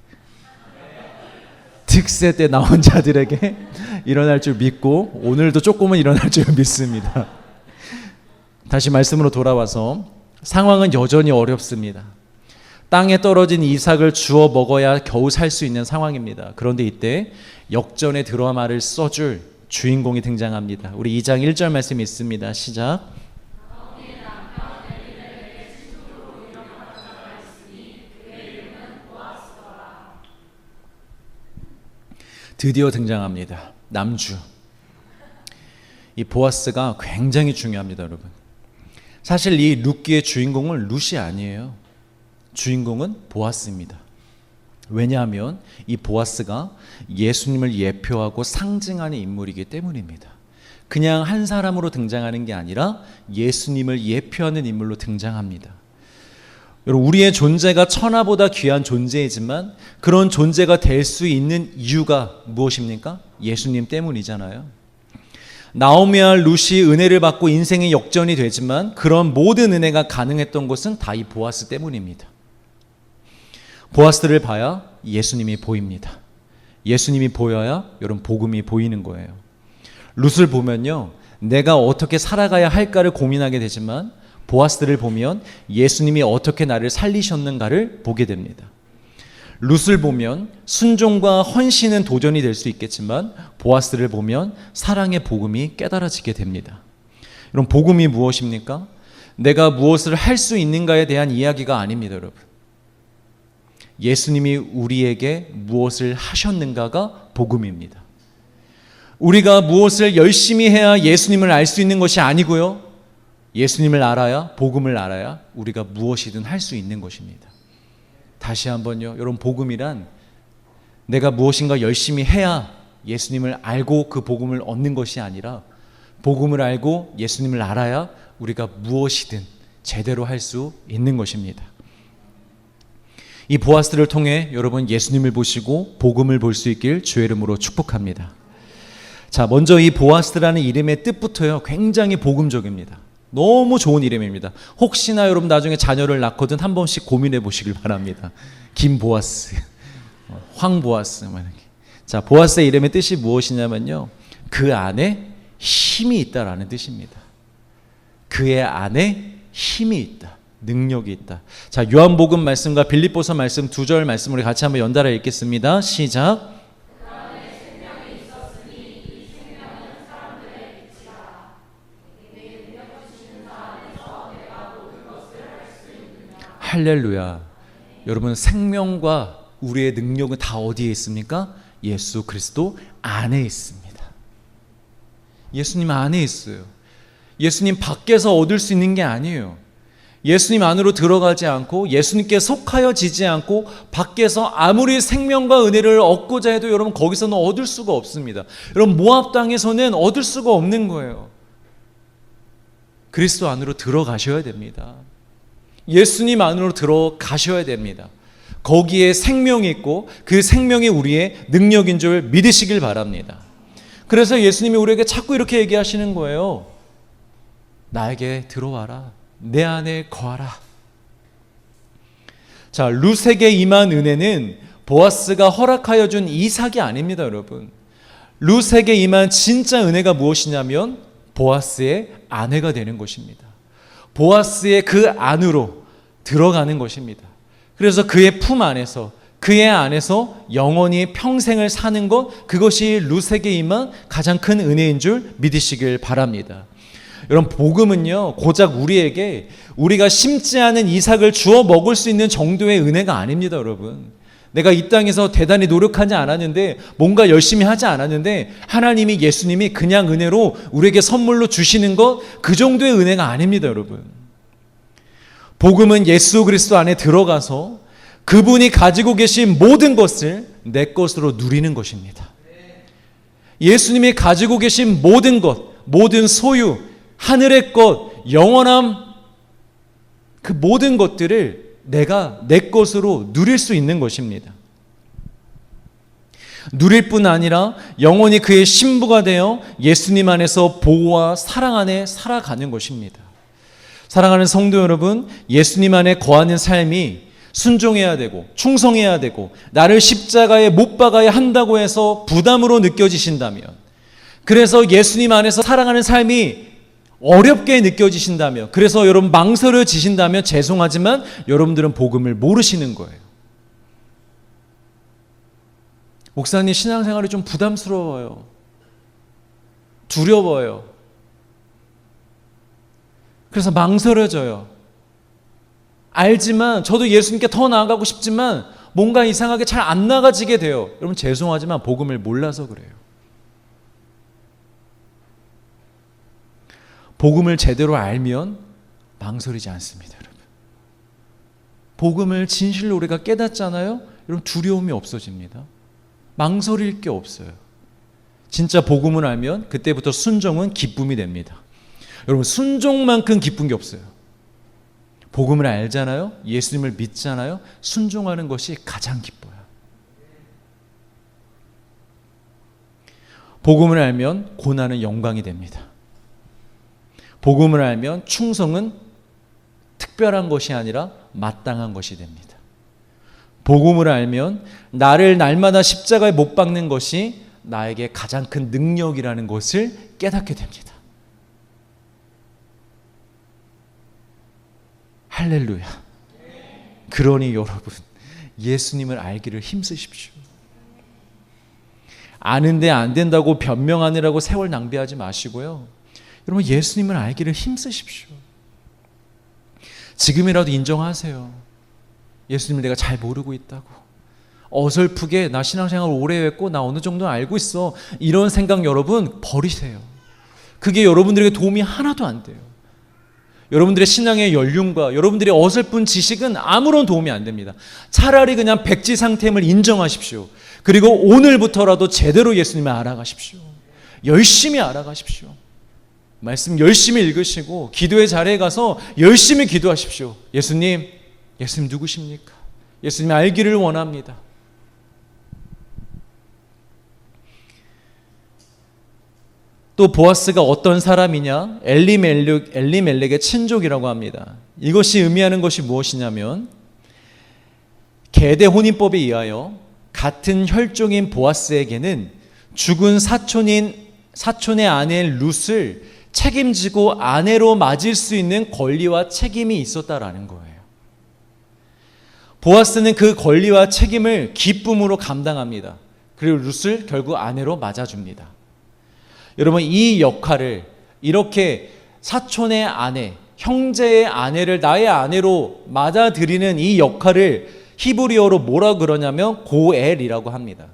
특세 때 나온 자들에게 일어날 줄 믿고 오늘도 조금은 일어날 줄 믿습니다. 다시 말씀으로 돌아와서 상황은 여전히 어렵습니다. 땅에 떨어진 이삭을 주워 먹어야 겨우 살 수 있는 상황입니다. 그런데 이때 역전의 드라마를 써줄 주인공이 등장합니다. 우리 2장 1절 말씀이 있습니다. 시작. 드디어 등장합니다. 남주. 이 보아스가 굉장히 중요합니다, 여러분. 사실 이 룻기의 주인공은 룻이 아니에요. 주인공은 보아스입니다. 왜냐하면 이 보아스가 예수님을 예표하고 상징하는 인물이기 때문입니다. 그냥 한 사람으로 등장하는 게 아니라 예수님을 예표하는 인물로 등장합니다. 여러분, 우리의 존재가 천하보다 귀한 존재이지만 그런 존재가 될 수 있는 이유가 무엇입니까? 예수님 때문이잖아요. 나오미와 룻이 은혜를 받고 인생의 역전이 되지만 그런 모든 은혜가 가능했던 것은 다 이 보아스 때문입니다. 보아스를 봐야 예수님이 보입니다. 예수님이 보여야 여러분 복음이 보이는 거예요. 룻을 보면요, 내가 어떻게 살아가야 할까를 고민하게 되지만 보아스를 보면 예수님이 어떻게 나를 살리셨는가를 보게 됩니다. 룻을 보면 순종과 헌신은 도전이 될 수 있겠지만 보아스를 보면 사랑의 복음이 깨달아지게 됩니다. 여러분, 복음이 무엇입니까? 내가 무엇을 할 수 있는가에 대한 이야기가 아닙니다, 여러분. 예수님이 우리에게 무엇을 하셨는가가 복음입니다. 우리가 무엇을 열심히 해야 예수님을 알 수 있는 것이 아니고요, 예수님을 알아야, 복음을 알아야 우리가 무엇이든 할 수 있는 것입니다. 다시 한번요, 여러분, 복음이란 내가 무엇인가 열심히 해야 예수님을 알고 그 복음을 얻는 것이 아니라 복음을 알고 예수님을 알아야 우리가 무엇이든 제대로 할 수 있는 것입니다. 이 보아스를 통해 여러분 예수님을 보시고 복음을 볼 수 있길 주의 이름으로 축복합니다. 자, 먼저 이 보아스라는 이름의 뜻부터요, 굉장히 복음적입니다. 너무 좋은 이름입니다. 혹시나 여러분 나중에 자녀를 낳거든 한 번씩 고민해 보시길 바랍니다. 김보아스, 황보아스. 자, 보아스의 이름의 뜻이 무엇이냐면요, 그 안에 힘이 있다라는 뜻입니다. 그의 안에 힘이 있다, 능력이 있다. 자, 요한복음 말씀과 빌립보서 말씀 2절 말씀 우리 같이 한번 연달아 읽겠습니다. 시작. 할렐루야. 여러분, 생명과 우리의 능력은 다 어디에 있습니까? 예수 그리스도 안에 있습니다. 예수님 안에 있어요. 예수님 밖에서 얻을 수 있는 게 아니에요. 예수님 안으로 들어가지 않고 예수님께 속하여지지 않고 밖에서 아무리 생명과 은혜를 얻고자 해도 여러분 거기서는 얻을 수가 없습니다. 여러분, 모압 땅에서는 얻을 수가 없는 거예요. 그리스도 안으로 들어가셔야 됩니다. 예수님 안으로 들어가셔야 됩니다. 거기에 생명이 있고 그 생명이 우리의 능력인 줄 믿으시길 바랍니다. 그래서 예수님이 우리에게 자꾸 이렇게 얘기하시는 거예요. 나에게 들어와라. 내 안에 거하라. 자, 룻에게 임한 은혜는 보아스가 허락하여 준 이삭이 아닙니다, 여러분. 룻에게 임한 진짜 은혜가 무엇이냐면 보아스의 아내가 되는 것입니다. 보아스의 그 안으로 들어가는 것입니다. 그래서 그의 품 안에서, 그의 안에서 영원히 평생을 사는 것, 그것이 룻에게 임한 가장 큰 은혜인 줄 믿으시길 바랍니다. 여러분, 복음은요, 고작 우리에게 우리가 심지 않은 이삭을 주워 먹을 수 있는 정도의 은혜가 아닙니다, 여러분. 내가 이 땅에서 대단히 노력하지 않았는데, 뭔가 열심히 하지 않았는데 하나님이, 예수님이 그냥 은혜로 우리에게 선물로 주시는 것, 그 정도의 은혜가 아닙니다, 여러분. 복음은 예수 그리스도 안에 들어가서 그분이 가지고 계신 모든 것을 내 것으로 누리는 것입니다. 예수님이 가지고 계신 모든 것, 모든 소유, 하늘의 것, 영원함, 그 모든 것들을 내가 내 것으로 누릴 수 있는 것입니다. 누릴 뿐 아니라 영원히 그의 신부가 되어 예수님 안에서 보호와 사랑 안에 살아가는 것입니다. 사랑하는 성도 여러분, 예수님 안에 거하는 삶이 순종해야 되고 충성해야 되고 나를 십자가에 못 박아야 한다고 해서 부담으로 느껴지신다면, 그래서 예수님 안에서 살아가는 삶이 어렵게 느껴지신다면, 그래서 여러분 망설여지신다면 죄송하지만 여러분들은 복음을 모르시는 거예요. 목사님, 신앙생활이 좀 부담스러워요. 두려워요. 그래서 망설여져요. 알지만 저도 예수님께 더 나아가고 싶지만 뭔가 이상하게 잘 안 나가지게 돼요. 여러분 죄송하지만 복음을 몰라서 그래요. 복음을 제대로 알면 망설이지 않습니다, 여러분. 복음을 진실로 우리가 깨닫잖아요. 여러분 두려움이 없어집니다. 망설일 게 없어요. 진짜 복음을 알면 그때부터 순종은 기쁨이 됩니다. 여러분 순종만큼 기쁜 게 없어요. 복음을 알잖아요. 예수님을 믿잖아요. 순종하는 것이 가장 기뻐요. 복음을 알면 고난은 영광이 됩니다. 복음을 알면 충성은 특별한 것이 아니라 마땅한 것이 됩니다. 복음을 알면 나를 날마다 십자가에 못 박는 것이 나에게 가장 큰 능력이라는 것을 깨닫게 됩니다. 할렐루야. 그러니 여러분, 예수님을 알기를 힘쓰십시오. 아는데 안 된다고 변명하느라고 세월 낭비하지 마시고요. 여러분 예수님을 알기를 힘쓰십시오. 지금이라도 인정하세요. 예수님을 내가 잘 모르고 있다고. 어설프게 나 신앙생활 오래 했고 나 어느 정도 알고 있어. 이런 생각 여러분 버리세요. 그게 여러분들에게 도움이 하나도 안 돼요. 여러분들의 신앙의 연륜과 여러분들의 어설픈 지식은 아무런 도움이 안 됩니다. 차라리 그냥 백지상템을 인정하십시오. 그리고 오늘부터라도 제대로 예수님을 알아가십시오. 열심히 알아가십시오. 말씀 열심히 읽으시고 기도의 자리에 가서 열심히 기도하십시오. 예수님 누구십니까? 예수님 알기를 원합니다. 또 보아스가 어떤 사람이냐? 엘리멜렉의 친족이라고 합니다. 이것이 의미하는 것이 무엇이냐면 계대 혼인법에 의하여 같은 혈종인 보아스에게는 죽은 사촌의 아내 룻을 책임지고 아내로 맞을 수 있는 권리와 책임이 있었다라는 거예요. 보아스는 그 권리와 책임을 기쁨으로 감당합니다. 그리고 룻을 결국 아내로 맞아줍니다. 여러분 이 역할을 이렇게 사촌의 아내, 형제의 아내를 나의 아내로 맞아들이는 이 역할을 히브리어로 뭐라 그러냐면 고엘이라고 합니다.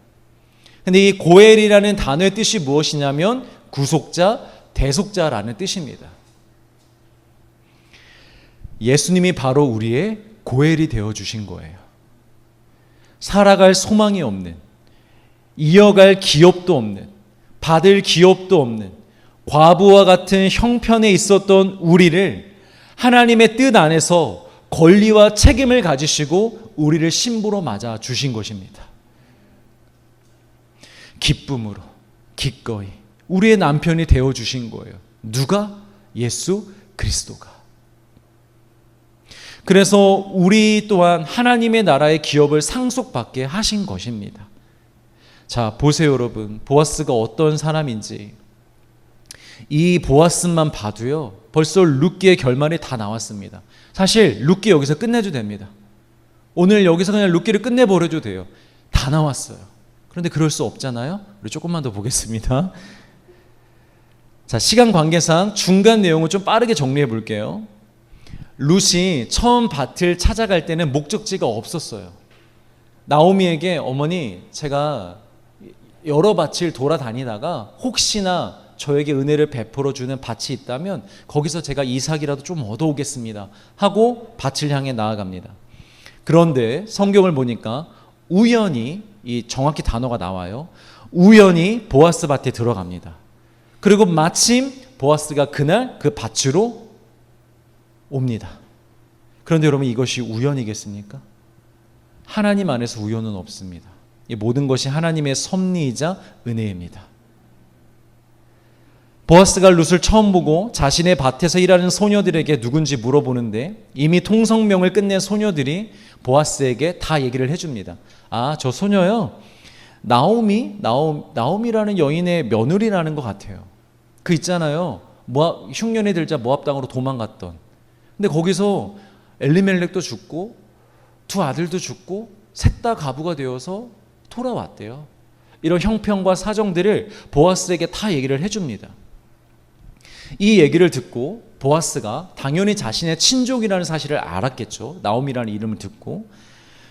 근데 이 고엘이라는 단어의 뜻이 무엇이냐면 구속자, 대속자라는 뜻입니다. 예수님이 바로 우리의 고엘이 되어주신 거예요. 살아갈 소망이 없는, 이어갈 기업도 없는, 받을 기업도 없는 과부와 같은 형편에 있었던 우리를 하나님의 뜻 안에서 권리와 책임을 가지시고 우리를 신부로 맞아 주신 것입니다. 기쁨으로 기꺼이 우리의 남편이 되어 주신 거예요. 누가? 예수 그리스도가. 그래서 우리 또한 하나님의 나라의 기업을 상속받게 하신 것입니다. 자, 보세요 여러분. 보아스가 어떤 사람인지. 이 보아스만 봐도요 벌써 룻기의 결말이 다 나왔습니다. 사실 룻기 여기서 끝내도 됩니다. 오늘 여기서 그냥 룻기를 끝내버려도 돼요. 다 나왔어요. 그런데 그럴 수 없잖아요. 우리 조금만 더 보겠습니다. 자, 시간 관계상 중간 내용을 좀 빠르게 정리해 볼게요. 룻이 처음 밭을 찾아갈 때는 목적지가 없었어요. 나오미에게 어머니 제가 여러 밭을 돌아다니다가 혹시나 저에게 은혜를 베풀어 주는 밭이 있다면 거기서 제가 이삭이라도 좀 얻어오겠습니다 하고 밭을 향해 나아갑니다. 그런데 성경을 보니까 우연히, 이 정확히 단어가 나와요. 우연히 보아스 밭에 들어갑니다. 그리고 마침 보아스가 그날 그 밭으로 옵니다. 그런데 여러분, 이것이 우연이겠습니까? 하나님 안에서 우연은 없습니다. 이 모든 것이 하나님의 섭리이자 은혜입니다. 보아스가 룻을 처음 보고 자신의 밭에서 일하는 소녀들에게 누군지 물어보는데, 이미 통성명을 끝낸 소녀들이 보아스에게 다 얘기를 해줍니다. 아, 저 소녀요, 나오미라는 여인의 며느리라는 것 같아요. 그 있잖아요, 흉년이 들자 모압 땅으로 도망갔던. 근데 거기서 엘리멜렉도 죽고 두 아들도 죽고 셋 다 가부가 되어서 돌아왔대요. 이런 형편과 사정들을 보아스에게 다 얘기를 해줍니다. 이 얘기를 듣고 보아스가 당연히 자신의 친족이라는 사실을 알았겠죠. 나오미라는 이름을 듣고.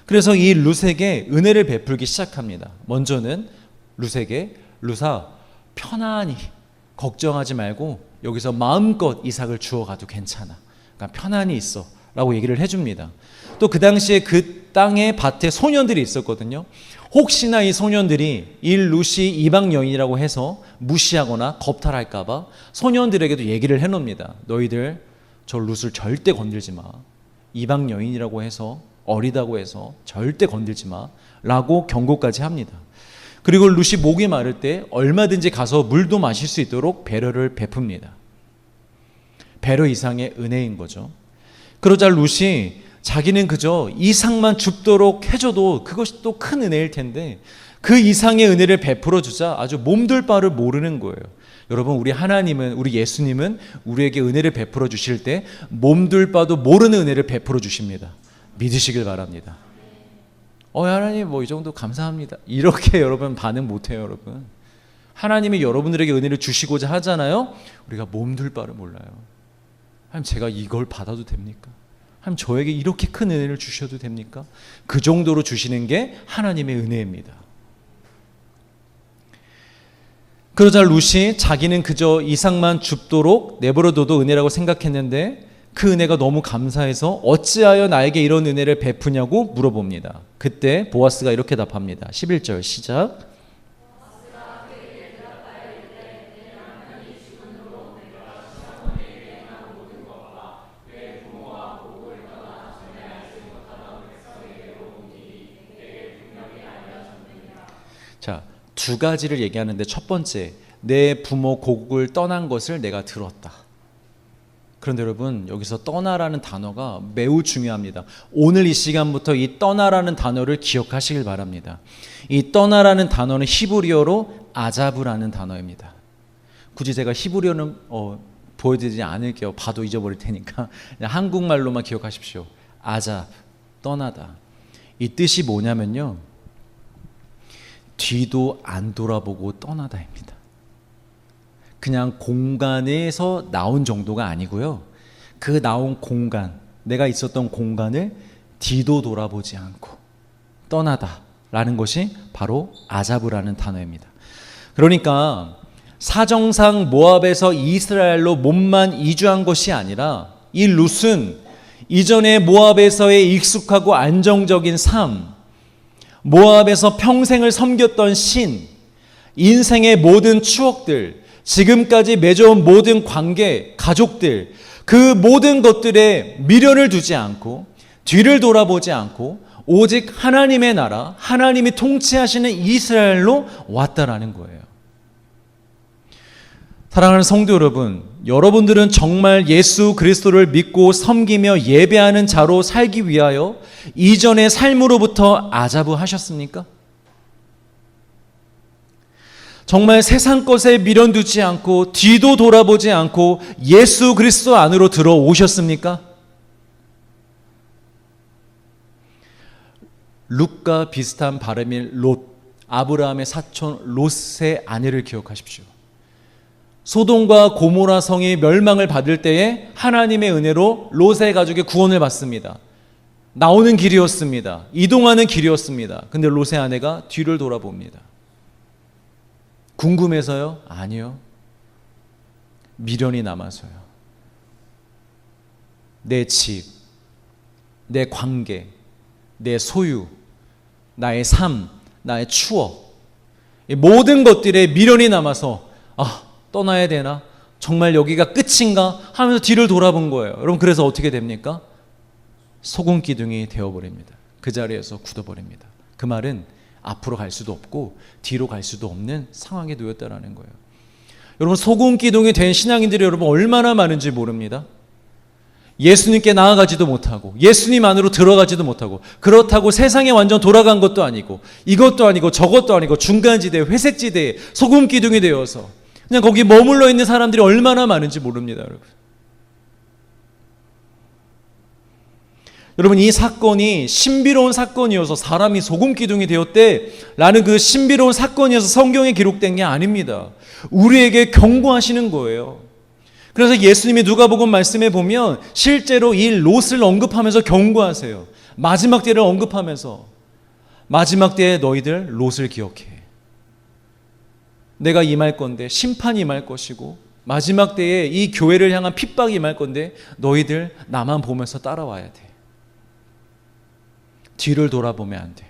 그래서 이 룻에게 은혜를 베풀기 시작합니다. 먼저는 룻에게, 룻아, 편안히 걱정하지 말고 여기서 마음껏 이삭을 주워가도 괜찮아. 그러니까 편안히 있어 라고 얘기를 해줍니다. 또 그 당시에 그 땅에 밭에 소년들이 있었거든요. 혹시나 이 소년들이 이 룻이 이방 여인이라고 해서 무시하거나 겁탈할까 봐 소년들에게도 얘기를 해놓습니다. 너희들 저 룻을 절대 건들지 마. 이방 여인이라고 해서, 어리다고 해서 절대 건들지 마 라고 경고까지 합니다. 그리고 룻이 목이 마를 때 얼마든지 가서 물도 마실 수 있도록 배려를 베풉니다. 배려 이상의 은혜인 거죠. 그러자 룻이 자기는 그저 이삭만 줍도록 해줘도 그것이 또 큰 은혜일 텐데 그 이상의 은혜를 베풀어 주자 아주 몸둘 바를 모르는 거예요. 여러분, 우리 하나님은, 우리 예수님은 우리에게 은혜를 베풀어 주실 때 몸둘 바도 모르는 은혜를 베풀어 주십니다. 믿으시길 바랍니다. 하나님 이 정도 감사합니다. 이렇게 여러분 반응 못해요. 여러분, 하나님이 여러분들에게 은혜를 주시고자 하잖아요. 우리가 몸둘 바를 몰라요. 하나님, 제가 이걸 받아도 됩니까? 하나님, 저에게 이렇게 큰 은혜를 주셔도 됩니까? 그 정도로 주시는 게 하나님의 은혜입니다. 그러자 룻이 자기는 그저 이삭만 줍도록 내버려둬도 은혜라고 생각했는데 그 은혜가 너무 감사해서 어찌하여 나에게 이런 은혜를 베푸냐고 물어봅니다. 그때 보아스가 이렇게 답합니다. 11절 시작. 자, 두 가지를 얘기하는데, 첫 번째, 내 부모 고국을 떠난 것을 내가 들었다. 그런데 여러분, 여기서 떠나라는 단어가 매우 중요합니다. 오늘 이 시간부터 이 떠나라는 단어를 기억하시길 바랍니다. 이 떠나라는 단어는 히브리어로 아자브라는 단어입니다. 굳이 제가 히브리어는 보여드리지 않을게요. 봐도 잊어버릴 테니까 그냥 한국말로만 기억하십시오. 아잡, 떠나다. 이 뜻이 뭐냐면요, 뒤도 안 돌아보고 떠나다입니다. 그냥 공간에서 나온 정도가 아니고요, 그 나온 공간, 내가 있었던 공간을 뒤도 돌아보지 않고 떠나다라는 것이 바로 아자브라는 단어입니다. 그러니까 사정상 모압에서 이스라엘로 몸만 이주한 것이 아니라 이 룻은 이전에 모압에서의 익숙하고 안정적인 삶, 모압에서 평생을 섬겼던 신, 인생의 모든 추억들, 지금까지 맺어온 모든 관계, 가족들, 그 모든 것들에 미련을 두지 않고 뒤를 돌아보지 않고 오직 하나님의 나라, 하나님이 통치하시는 이스라엘로 왔다라는 거예요. 사랑하는 성도 여러분, 여러분들은 정말 예수 그리스도를 믿고 섬기며 예배하는 자로 살기 위하여 이전의 삶으로부터 아자부 하셨습니까? 정말 세상 것에 미련 두지 않고 뒤도 돌아보지 않고 예수 그리스도 안으로 들어오셨습니까? 룻과 비슷한 발음인 롯, 아브라함의 사촌 롯의 아내를 기억하십시오. 소돔과 고모라 성이 멸망을 받을 때에 하나님의 은혜로 롯의 가족이 구원을 받습니다. 나오는 길이었습니다. 이동하는 길이었습니다. 근데 롯의 아내가 뒤를 돌아봅니다. 궁금해서요? 아니요. 미련이 남아서요. 내 집, 내 관계, 내 소유, 나의 삶, 나의 추억, 이 모든 것들에 미련이 남아서 떠나야 되나? 정말 여기가 끝인가? 하면서 뒤를 돌아본 거예요. 여러분, 그래서 어떻게 됩니까? 소금 기둥이 되어버립니다. 그 자리에서 굳어버립니다. 그 말은 앞으로 갈 수도 없고 뒤로 갈 수도 없는 상황에 놓였다라는 거예요. 여러분, 소금 기둥이 된 신앙인들이 여러분 얼마나 많은지 모릅니다. 예수님께 나아가지도 못하고 예수님 안으로 들어가지도 못하고, 그렇다고 세상에 완전 돌아간 것도 아니고 이것도 아니고 저것도 아니고 중간지대, 회색지대에 소금 기둥이 되어서 그냥 거기 머물러 있는 사람들이 얼마나 많은지 모릅니다. 여러분, 이 사건이 신비로운 사건이어서 사람이 소금 기둥이 되었대라는 그 신비로운 사건이어서 성경에 기록된 게 아닙니다. 우리에게 경고하시는 거예요. 그래서 예수님이 누가복음 말씀에 보면 실제로 이 롯을 언급하면서 경고하세요. 마지막 때를 언급하면서, 마지막 때에 너희들 롯을 기억해. 내가 임할 건데, 심판이 임할 것이고 마지막 때에 이 교회를 향한 핍박이 임할 건데 너희들 나만 보면서 따라와야 돼. 뒤를 돌아보면 안 돼.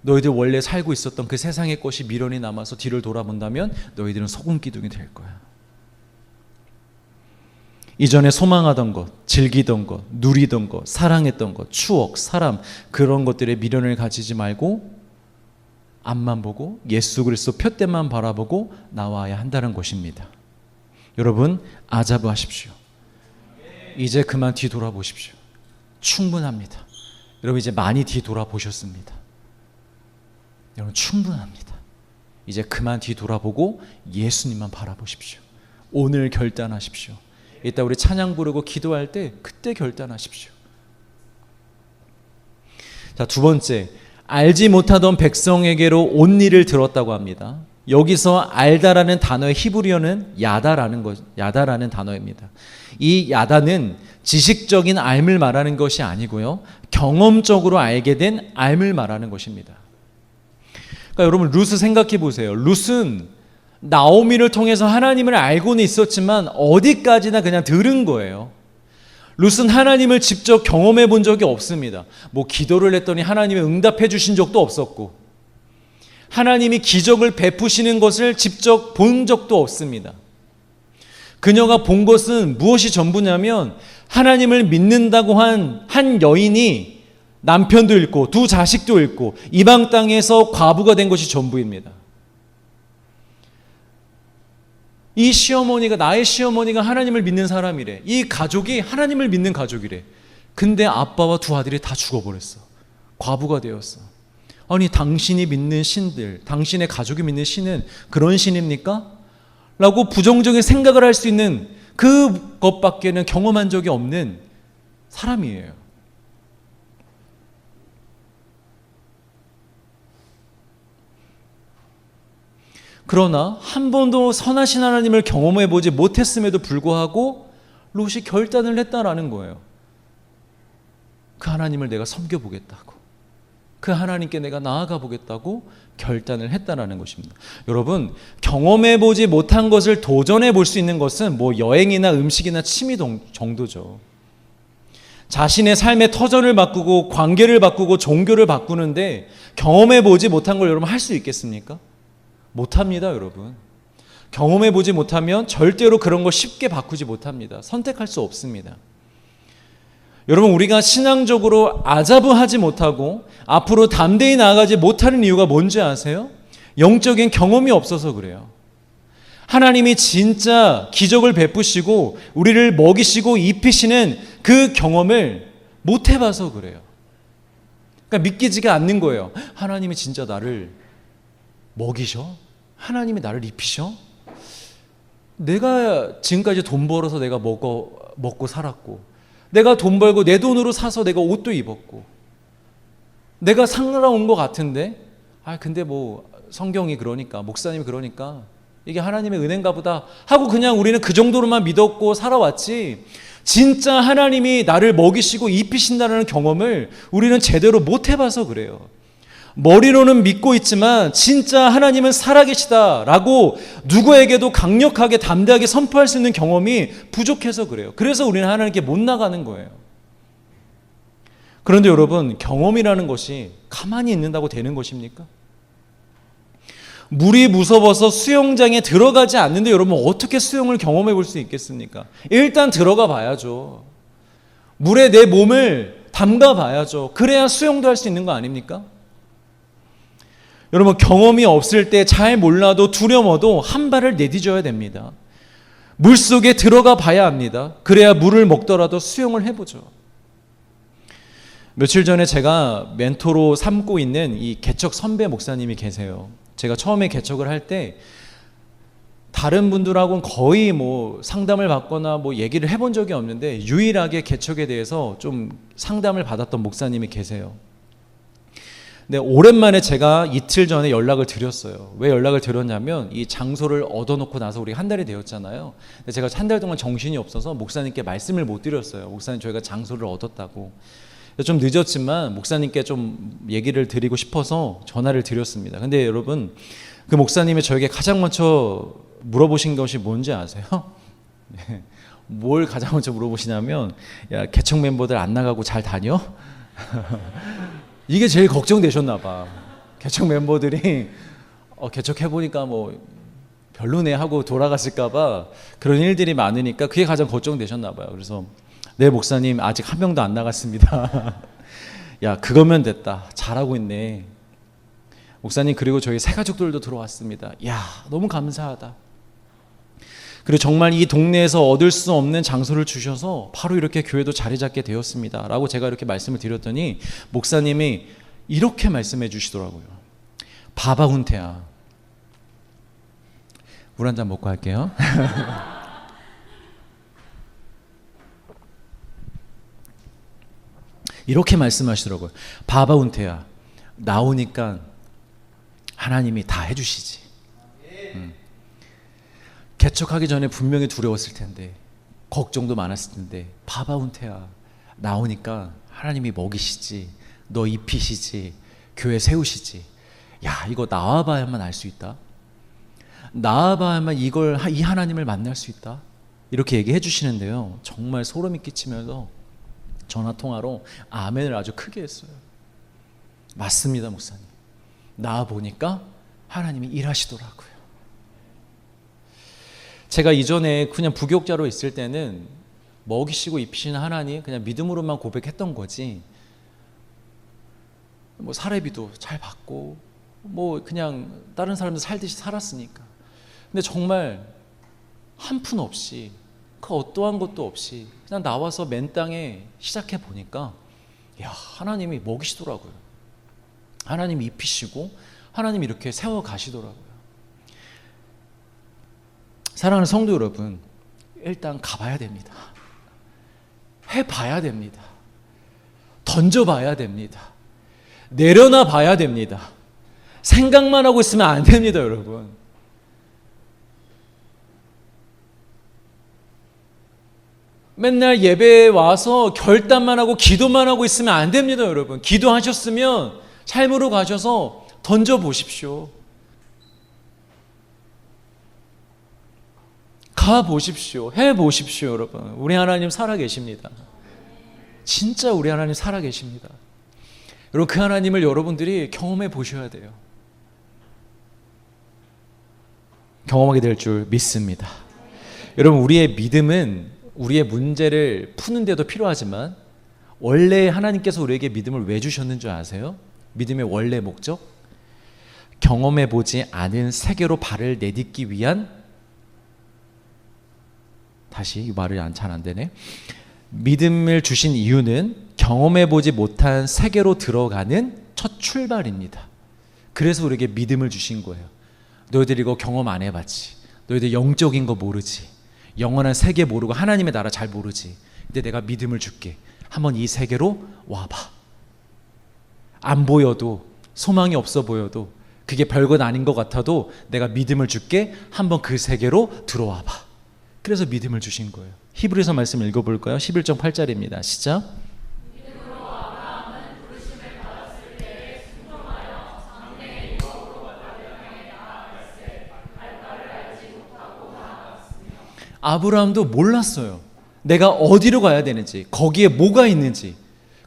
너희들 원래 살고 있었던 그 세상의 것이 미련이 남아서 뒤를 돌아본다면 너희들은 소금 기둥이 될 거야. 이전에 소망하던 것, 즐기던 것, 누리던 것, 사랑했던 것, 추억, 사람, 그런 것들에 미련을 가지지 말고 앞만 보고 예수 그리스도 표대만 바라보고 나와야 한다는 것입니다. 여러분, 아자부하십시오. 이제 그만 뒤돌아보십시오. 충분합니다. 여러분, 이제 많이 뒤돌아보셨습니다. 여러분, 충분합니다. 이제 그만 뒤돌아보고 예수님만 바라보십시오. 오늘 결단하십시오. 이따 우리 찬양 부르고 기도할 때 그때 결단하십시오. 자, 두 번째, 알지 못하던 백성에게로 온 일을 들었다고 합니다. 여기서 알다라는 단어의 히브리어는 야다라는 단어입니다. 이 야다는 지식적인 알을 말하는 것이 아니고요, 경험적으로 알게 된 알을 말하는 것입니다. 그러니까 여러분, 룻을 생각해 보세요. 룻은 나오미를 통해서 하나님을 알고는 있었지만 어디까지나 그냥 들은 거예요. 룻은 하나님을 직접 경험해 본 적이 없습니다. 뭐 기도를 했더니 하나님이 응답해 주신 적도 없었고, 하나님이 기적을 베푸시는 것을 직접 본 적도 없습니다. 그녀가 본 것은 무엇이 전부냐면, 하나님을 믿는다고 한 여인이 남편도 잃고 두 자식도 잃고 이방 땅에서 과부가 된 것이 전부입니다. 이 시어머니가, 나의 시어머니가 하나님을 믿는 사람이래. 이 가족이 하나님을 믿는 가족이래. 근데 아빠와 두 아들이 다 죽어버렸어. 과부가 되었어. 아니, 당신이 믿는 신들, 당신의 가족이 믿는 신은 그런 신입니까? 라고 부정적인 생각을 할 수 있는 그것밖에는 경험한 적이 없는 사람이에요. 그러나 한 번도 선하신 하나님을 경험해 보지 못했음에도 불구하고 롯이 결단을 했다라는 거예요. 그 하나님을 내가 섬겨보겠다고, 그 하나님께 내가 나아가 보겠다고 결단을 했다라는 것입니다. 여러분, 경험해 보지 못한 것을 도전해 볼 수 있는 것은 뭐 여행이나 음식이나 취미 정도죠. 자신의 삶의 터전을 바꾸고 관계를 바꾸고 종교를 바꾸는데 경험해 보지 못한 걸 여러분 할 수 있겠습니까? 못합니다, 여러분. 경험해 보지 못하면 절대로 그런 거 쉽게 바꾸지 못합니다. 선택할 수 없습니다. 여러분, 우리가 신앙적으로 아자부하지 못하고 앞으로 담대히 나아가지 못하는 이유가 뭔지 아세요? 영적인 경험이 없어서 그래요. 하나님이 진짜 기적을 베푸시고 우리를 먹이시고 입히시는 그 경험을 못 해봐서 그래요. 그러니까 믿기지가 않는 거예요. 하나님이 진짜 나를 먹이셔? 하나님이 나를 입히셔? 내가 지금까지 돈 벌어서 내가 먹고 살았고, 내가 돈 벌고 내 돈으로 사서 내가 옷도 입었고, 내가 살아온 것 같은데, 근데 뭐 성경이 그러니까, 목사님이 그러니까 이게 하나님의 은혜인가 보다 하고 그냥 우리는 그 정도로만 믿었고 살아왔지, 진짜 하나님이 나를 먹이시고 입히신다는 경험을 우리는 제대로 못 해봐서 그래요. 머리로는 믿고 있지만 진짜 하나님은 살아계시다라고 누구에게도 강력하게 담대하게 선포할 수 있는 경험이 부족해서 그래요. 그래서 우리는 하나님께 못 나가는 거예요. 그런데 여러분, 경험이라는 것이 가만히 있는다고 되는 것입니까? 물이 무서워서 수영장에 들어가지 않는데 여러분 어떻게 수영을 경험해 볼 수 있겠습니까? 일단 들어가 봐야죠. 물에 내 몸을 담가 봐야죠. 그래야 수영도 할 수 있는 거 아닙니까? 여러분, 경험이 없을 때 잘 몰라도 두려워도 한 발을 내디뎌야 됩니다. 물속에 들어가 봐야 합니다. 그래야 물을 먹더라도 수영을 해보죠. 며칠 전에 제가 멘토로 삼고 있는 이 개척 선배 목사님이 계세요. 제가 처음에 개척을 할 때 다른 분들하고는 거의 뭐 상담을 받거나 뭐 얘기를 해본 적이 없는데 유일하게 개척에 대해서 좀 상담을 받았던 목사님이 계세요. 근데 오랜만에 제가 이틀 전에 연락을 드렸어요. 왜 연락을 드렸냐면 이 장소를 얻어놓고 나서 우리 한 달이 되었잖아요. 근데 제가 한 달 동안 정신이 없어서 목사님께 말씀을 못 드렸어요. 목사님, 저희가 장소를 얻었다고. 좀 늦었지만 목사님께 좀 얘기를 드리고 싶어서 전화를 드렸습니다. 근데 여러분, 그 목사님이 저에게 가장 먼저 물어보신 것이 뭔지 아세요? 네. 뭘 가장 먼저 물어보시냐면, 야, 개척 멤버들 안 나가고 잘 다녀? 이게 제일 걱정되셨나 봐. 개척 멤버들이 개척해보니까 뭐 별로네 하고 돌아갔을까 봐 그런 일들이 많으니까 그게 가장 걱정되셨나 봐요. 그래서 네, 목사님 아직 한 명도 안 나갔습니다. 야, 그거면 됐다. 잘하고 있네. 목사님, 그리고 저희 새 가족들도 들어왔습니다. 야, 너무 감사하다. 그리고 정말 이 동네에서 얻을 수 없는 장소를 주셔서 바로 이렇게 교회도 자리 잡게 되었습니다 라고 제가 이렇게 말씀을 드렸더니 목사님이 이렇게 말씀해 주시더라고요. 바바 훈태야, 물 한 잔 먹고 할게요. 이렇게 말씀하시더라고요. 바바 훈태야, 나오니까 하나님이 다 해주시지. 개척하기 전에 분명히 두려웠을 텐데, 걱정도 많았을 텐데, 바바 훈태야, 나오니까 하나님이 먹이시지, 너 입히시지, 교회 세우시지. 야, 이거 나와봐야만 알 수 있다. 나와봐야만 이 하나님을 만날 수 있다. 이렇게 얘기해 주시는데요, 정말 소름이 끼치면서 전화통화로 아멘을 아주 크게 했어요. 맞습니다, 목사님. 나와보니까 하나님이 일하시더라고요. 제가 이전에 그냥 부교육자로 있을 때는 먹이시고 입히시는 하나님 그냥 믿음으로만 고백했던 거지, 뭐 사례비도 잘 받고 뭐 그냥 다른 사람들 살듯이 살았으니까. 근데 정말 한 푼 없이, 그 어떠한 것도 없이 그냥 나와서 맨 땅에 시작해 보니까, 야, 하나님이 먹이시더라고요. 하나님이 입히시고 하나님이 이렇게 세워 가시더라고요. 사랑하는 성도 여러분, 일단 가봐야 됩니다. 해봐야 됩니다. 던져봐야 됩니다. 내려놔 봐야 됩니다. 생각만 하고 있으면 안 됩니다, 여러분. 맨날 예배에 와서 결단만 하고 기도만 하고 있으면 안 됩니다, 여러분. 기도하셨으면 삶으로 가셔서 던져보십시오. 가보십시오. 해보십시오, 여러분. 우리 하나님 살아계십니다. 진짜 우리 하나님 살아계십니다. 여러분, 그 하나님을 여러분들이 경험해 보셔야 돼요. 경험하게 될 줄 믿습니다. 여러분, 우리의 믿음은 우리의 문제를 푸는 데도 필요하지만, 원래 하나님께서 우리에게 믿음을 왜 주셨는 줄 아세요? 믿음의 원래 목적? 경험해 보지 않은 세계로 발을 내딛기 위한, 다시 이 말이 잘 안 되네. 믿음을 주신 이유는 경험해 보지 못한 세계로 들어가는 첫 출발입니다. 그래서 우리에게 믿음을 주신 거예요. 너희들 이거 경험 안 해봤지. 너희들 영적인 거 모르지. 영원한 세계 모르고 하나님의 나라 잘 모르지. 근데 내가 믿음을 줄게. 한번 이 세계로 와봐. 안 보여도, 소망이 없어 보여도, 그게 별것 아닌 것 같아도 내가 믿음을 줄게. 한번 그 세계로 들어와봐. 그래서 믿음을 주신 거예요. 히브리서 말씀 읽어볼까요? 11장 8절입니다. 시작. 아브라함도 몰랐어요. 내가 어디로 가야 되는지, 거기에 뭐가 있는지,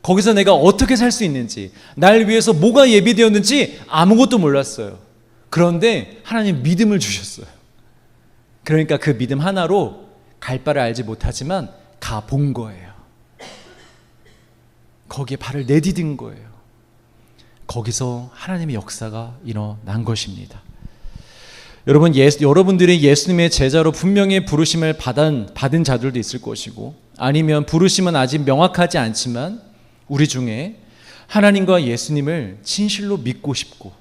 거기서 내가 어떻게 살 수 있는지, 날 위해서 뭐가 예비되었는지 아무것도 몰랐어요. 그런데 하나님 믿음을 주셨어요. 그러니까 그 믿음 하나로 갈 바를 알지 못하지만 가 본 거예요. 거기에 발을 내디딘 거예요. 거기서 하나님의 역사가 일어난 것입니다. 여러분, 여러분들이 예수님의 제자로 분명히 부르심을 받은 자들도 있을 것이고, 아니면 부르심은 아직 명확하지 않지만 우리 중에 하나님과 예수님을 진실로 믿고 싶고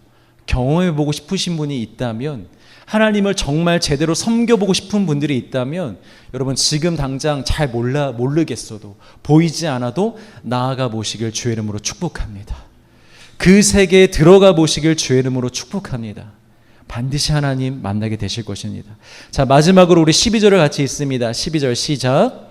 경험해보고 싶으신 분이 있다면, 하나님을 정말 제대로 섬겨보고 싶은 분들이 있다면, 여러분 지금 당장 잘 모르겠어도 보이지 않아도 나아가 보시길 주의 이름으로 축복합니다. 그 세계에 들어가 보시길 주의 이름으로 축복합니다. 반드시 하나님 만나게 되실 것입니다. 자, 마지막으로 우리 12절을 같이 읽습니다. 12절 시작.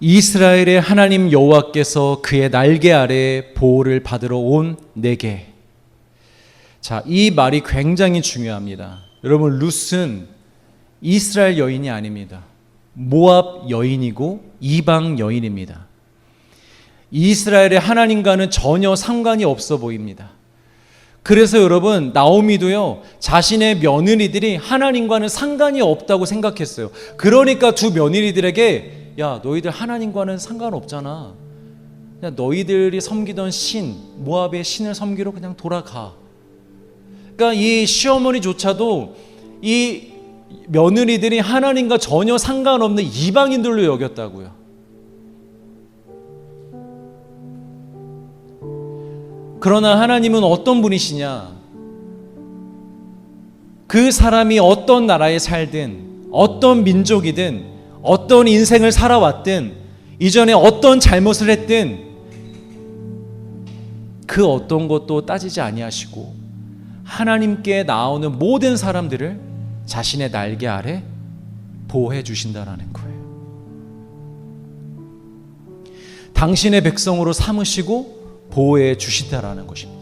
이스라엘의 하나님 여호와께서 그의 날개 아래 보호를 받으러 온 내게. 자, 이 말이 굉장히 중요합니다. 여러분, 룻은 이스라엘 여인이 아닙니다. 모압 여인이고 이방 여인입니다. 이스라엘의 하나님과는 전혀 상관이 없어 보입니다. 그래서 여러분, 나오미도요, 자신의 며느리들이 하나님과는 상관이 없다고 생각했어요. 그러니까 두 며느리들에게, 야, 너희들 하나님과는 상관없잖아. 그냥 너희들이 섬기던 신, 모압의 신을 섬기러 그냥 돌아가. 그러니까 이 시어머니조차도 이 며느리들이 하나님과 전혀 상관없는 이방인들로 여겼다고요. 그러나 하나님은 어떤 분이시냐? 그 사람이 어떤 나라에 살든, 어떤 민족이든, 어떤 인생을 살아왔든, 이전에 어떤 잘못을 했든 그 어떤 것도 따지지 아니하시고 하나님께 나오는 모든 사람들을 자신의 날개 아래 보호해 주신다라는 거예요. 당신의 백성으로 삼으시고 보호해 주신다라는 것입니다.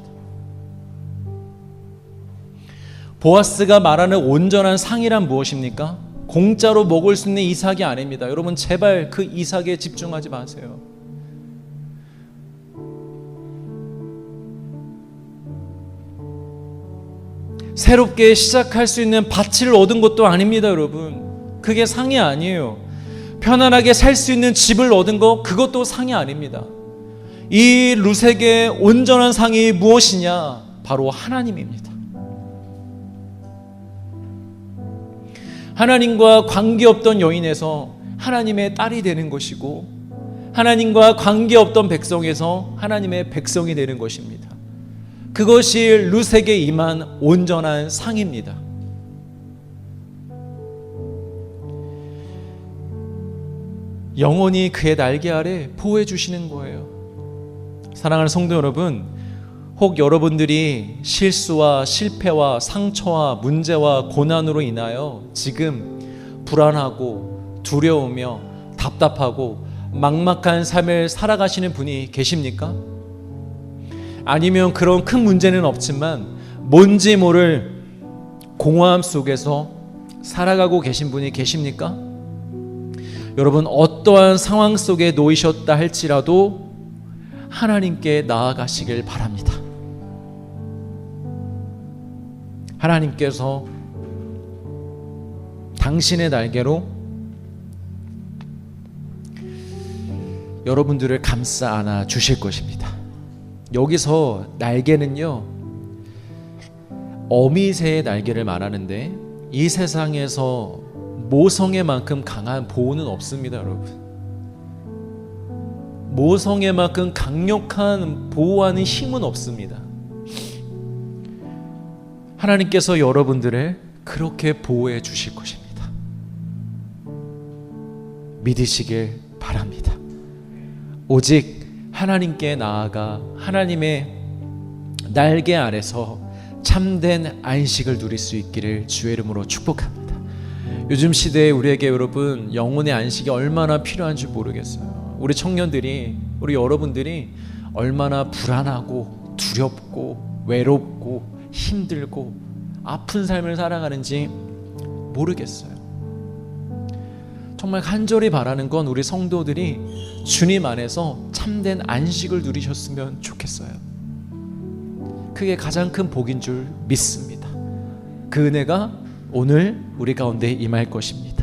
보아스가 말하는 온전한 상이란 무엇입니까? 공짜로 먹을 수 있는 이삭이 아닙니다. 여러분, 제발 그 이삭에 집중하지 마세요. 새롭게 시작할 수 있는 밭을 얻은 것도 아닙니다. 여러분, 그게 상이 아니에요. 편안하게 살 수 있는 집을 얻은 것, 그것도 상이 아닙니다. 이 룻에게 온전한 상이 무엇이냐? 바로 하나님입니다. 하나님과 관계없던 여인에서 하나님의 딸이 되는 것이고, 하나님과 관계없던 백성에서 하나님의 백성이 되는 것입니다. 그것이 룻에게 임한 온전한 상입니다. 영원히 그의 날개 아래 보호해 주시는 거예요. 사랑하는 성도 여러분, 혹 여러분들이 실수와 실패와 상처와 문제와 고난으로 인하여 지금 불안하고 두려우며 답답하고 막막한 삶을 살아가시는 분이 계십니까? 아니면 그런 큰 문제는 없지만 뭔지 모를 공허함 속에서 살아가고 계신 분이 계십니까? 여러분, 어떠한 상황 속에 놓이셨다 할지라도 하나님께 나아가시길 바랍니다. 하나님께서 당신의 날개로 여러분들을 감싸 안아 주실 것입니다. 여기서 날개는요, 어미새의 날개를 말하는데 이 세상에서 모성애만큼 강한 보호는 없습니다. 여러분, 모성애만큼 강력한 보호하는 힘은 없습니다. 하나님께서 여러분들을 그렇게 보호해 주실 것입니다. 믿으시길 바랍니다. 오직 하나님께 나아가 하나님의 날개 아래서 참된 안식을 누릴 수 있기를 주의 이름으로 축복합니다. 요즘 시대에 우리에게 여러분, 영혼의 안식이 얼마나 필요한지 모르겠어요. 우리 청년들이, 우리 여러분들이 얼마나 불안하고 두렵고 외롭고 힘들고 아픈 삶을 살아가는지 모르겠어요. 정말 간절히 바라는 건 우리 성도들이 주님 안에서 참된 안식을 누리셨으면 좋겠어요. 그게 가장 큰 복인 줄 믿습니다. 그 은혜가 오늘 우리 가운데 임할 것입니다.